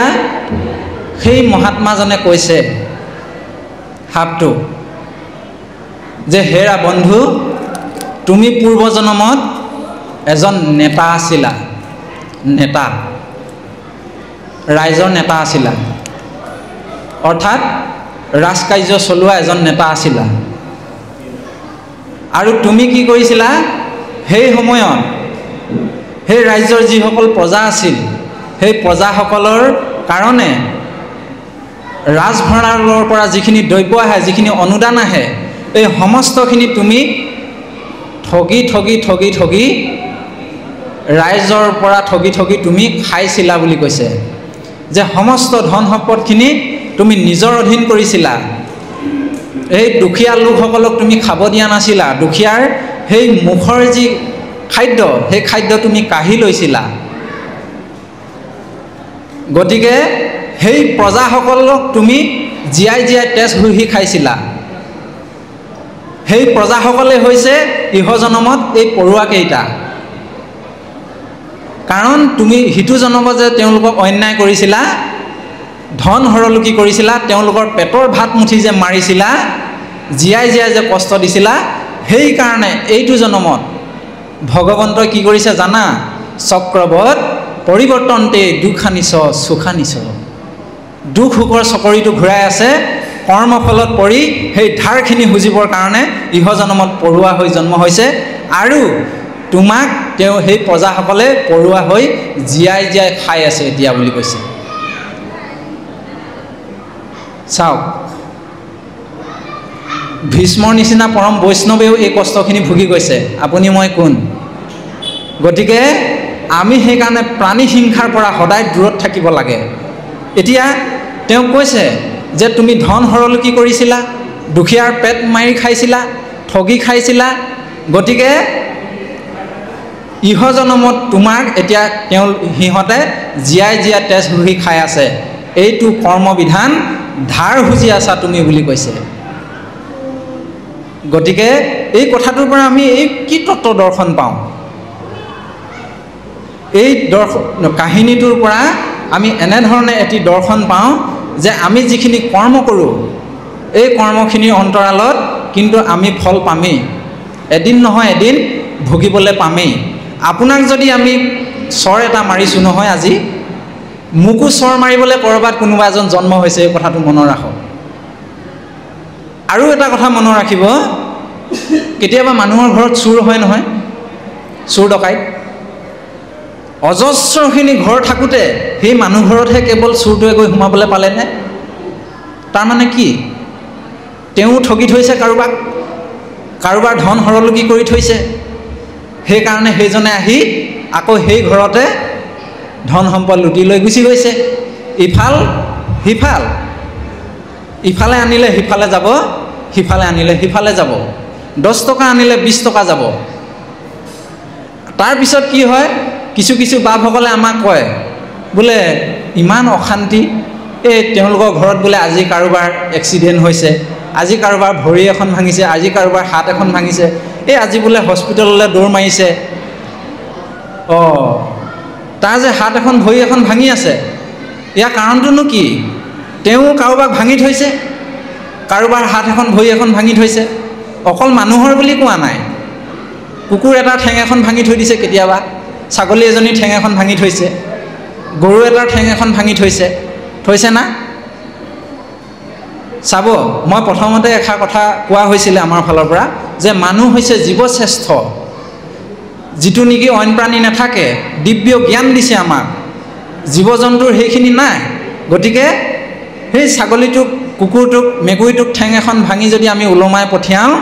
সেই মহাত্মাজনে কৈছে সাপটো যে হেৰা বন্ধু, তুমি পূৰ্বজন্মত এজন নেতা আছিলা, নেতা, ৰাইজৰ নেতা আছিলা, অৰ্থাৎ ৰাজকাৰ্য চলোৱা এজন নেতা আছিলা। আৰু তুমি কি কৰিছিলা, সেই সময়ত সেই ৰাজ্যৰ যিসকল প্ৰজা আছিল, সেই প্ৰজাসকলৰ কাৰণে ৰাজভঁৰালৰ পৰা যিখিনি দ্ৰব্য আহে, যিখিনি অনুদান আহে, এই সমস্তখিনি তুমি ঠগি ঠগি ঠগি ঠগি ৰাইজৰ পৰা ঠগি ঠগি তুমি খাইছিলা বুলি কৈছে। যে সমস্ত ধন সম্পদখিনি তুমি নিজৰ অধীন কৰিছিলা, এই দুখীয়া লোকসকলক তুমি খাব দিয়া নাছিলা, দুখীয়াৰ সেই মুখৰ যি খাদ্য, সেই খাদ্য তুমি কাঢ়ি লৈছিলা। গতিকে সেই প্ৰজাসকলক তুমি জীয়াই জীয়াই তেজ ঘঁহি খাইছিলা। সেই প্ৰজাসকলে হৈছে ইহজনমত এই পৰুৱাকেইটা। কাৰণ তুমি সিটো জনমত যে তেওঁলোকক অন্যায় কৰিছিলা, ধন হৰলুকি কৰিছিলা, তেওঁলোকৰ পেটৰ ভাত মুঠি যে মাৰিছিলা, জীয়াই জীয়াই যে কষ্ট দিছিলা, সেইকাৰণে এইটো জনমত ভগৱন্তই কি কৰিছে জানা, চক্ৰবত পৰিৱৰ্তনতে দুখানিছ সুখানিছ, দুখ সুখৰ চকৰিটো ঘূৰাই আছে, কৰ্মফলত পৰি সেই ধাৰখিনি খুজিবৰ কাৰণে ইহজনমত পৰুৱা হৈ জন্ম হৈছে, আৰু তোমাক তেওঁ সেই প্ৰজাসকলে পৰুৱা হৈ জীয়াই জীয়াই খাই আছে এতিয়া বুলি কৈছে। চাওক, ভীষ্মৰ নিচিনা পৰম বৈষ্ণৱেও এই কষ্টখিনি ভুগি গৈছে, আপুনি মই কোন। গতিকে আমি সেইকাৰণে প্ৰাণী হিংসাৰ পৰা সদায় দূৰত থাকিব লাগে। এতিয়া তেওঁ কৈছে যে তুমি ধন হৰলুকি কৰিছিলা, দুখীয়াৰ পেট মাৰি খাইছিলা, ঠগি খাইছিলা, গতিকে ইহজনমত তোমাক এতিয়া সিহঁতে জীয়াই জীয়াই তেজ ঘঁহি খাই আছে, এইটো কৰ্মবিধান ধাৰ খুজি আছা তুমি বুলি কৈছে। গতিকে এই কথাটোৰ পৰা আমি এই কি তত্ত্ব দৰ্শন পাওঁ, এই কাহিনীটোৰ পৰা আমি এনেধৰণে এটি দৰ্শন পাওঁ যে আমি যিখিনি কৰ্ম কৰোঁ, এই কৰ্মখিনিৰ অন্তৰালত কিন্তু আমি ফল পামেই, এদিন নহয় এদিন ভুগিবলৈ পামেই। আপোনাক যদি আমি চৰ এটা মাৰিছোঁ নহয়, আজি মোকো চৰ মাৰিবলৈ ক'ৰবাত কোনোবা এজন জন্ম হৈছে, এই কথাটো মনত ৰাখক। আৰু এটা কথা মনত ৰাখিব, কেতিয়াবা মানুহৰ ঘৰত চুৰ হয় নহয়, চুৰ ডকাইত, অজস্ৰখিনি ঘৰ থাকোঁতে সেই মানুহ ঘৰতহে কেৱল চুৰটোৱে গৈ সোমাবলৈ পালেনে? তাৰমানে কি, তেওঁ ঠগি থৈছে কাৰোবাক, কাৰোবাৰ ধন হৰলুকি কৰি থৈছে, সেইকাৰণে সেইজনে আহি আকৌ সেই ঘৰতে ধন সম্পদ লুটি লৈ গুচি গৈছে। ইফাল সিফাল, ইফালে আনিলে সিফালে যাব, সিফালে আনিলে সিফালে যাব, 10 টকা আনিলে 20 টকা যাব। তাৰপিছত কি হয়, কিছু কিছু বাপসকলে আমাক কয় বোলে ইমান অশান্তি, এই তেওঁলোকৰ ঘৰত বোলে আজি কাৰোবাৰ এক্সিডেণ্ট হৈছে, আজি কাৰোবাৰ ভৰি এখন ভাঙিছে, আজি কাৰোবাৰ হাত এখন ভাঙিছে, এই আজি বোলে হস্পিটেললৈ দৌৰ মাৰিছে। তাৰ যে হাত এখন ভৰি এখন ভাঙি আছে, ইয়াৰ কাৰণটোনো কি? তেওঁ কাৰোবাক ভাঙি থৈছে, কাৰোবাৰ হাত এখন ভৰি এখন ভাঙি থৈছে। অকল মানুহৰ বুলি কোৱা নাই, কুকুৰ এটাৰ ঠেং এখন ভাঙি থৈ দিছে, কেতিয়াবা ছাগলী এজনী ঠেং এখন ভাঙি থৈছে, গৰু এটাৰ ঠেং এখন ভাঙি থৈছে, থৈছে না? চাব, মই প্ৰথমতে এষাৰ কথা কোৱা হৈছিলে আমাৰ ফালৰ পৰা যে মানুহ হৈছে জীৱশ্ৰেষ্ঠ, যিটো নেকি অইন প্ৰাণী নাথাকে, দিব্য জ্ঞান দিছে আমাক, জীৱ জন্তুৰ সেইখিনি নাই। গতিকে সেই ছাগলীটোক, কুকুৰটোক, মেকুৰীটোক ঠেং এখন ভাঙি যদি আমি ওলমাই পঠিয়াওঁ,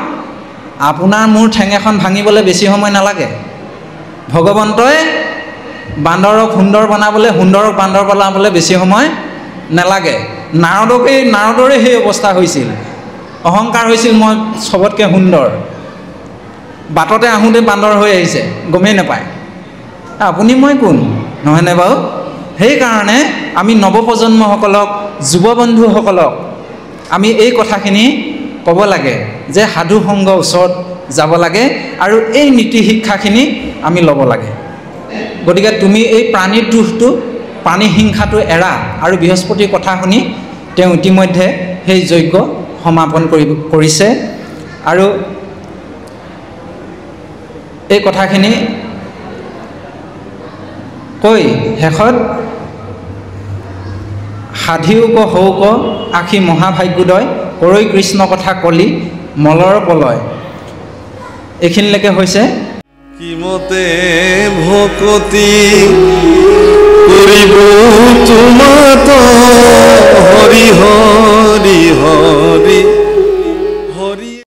আপোনাৰ মোৰ ঠেং এখন ভাঙিবলৈ বেছি সময় নালাগে। ভগৱন্তই বান্দৰক সুন্দৰ বনাবলৈ, সুন্দৰক বান্দৰ বনাবলৈ বেছি সময় নালাগে। নাৰদৰে সেই অৱস্থা হৈছিল। অহংকাৰ হৈছিল মই চবতকৈ সুন্দৰ, বাটতে আহোঁতে বান্দৰ হৈ আহিছে, গমেই নাপায় আপুনি মই কোন, নহয়নে বাৰু? সেইকাৰণে আমি নৱপ্ৰজন্মসকলক, যুৱ বন্ধুসকলক আমি এই কথাখিনি ক'ব লাগে যে সাধু সংঘ ওচৰত যাব লাগে আৰু এই নীতি শিক্ষাখিনি আমি ল'ব লাগে। গতিকে তুমি এই প্ৰাণীৰ দুখটো, প্ৰাণী হিংসাটো এৰা, আৰু বৃহস্পতিৰ কথা শুনি তেওঁ ইতিমধ্যে সেই যজ্ঞ সমাপন কৰিছে। আৰু এই কথাখিনি কৈ শেষত সাধিওক হৌক আশী মহাভাগ্যোদয়, কৰৈ কৃষ্ণ কথা কলি মলৰ পলয়। এইখিনিলৈকে হৈছে। কিমতে ভকতি কৰিব তোমাত হৰি হৰি হৰি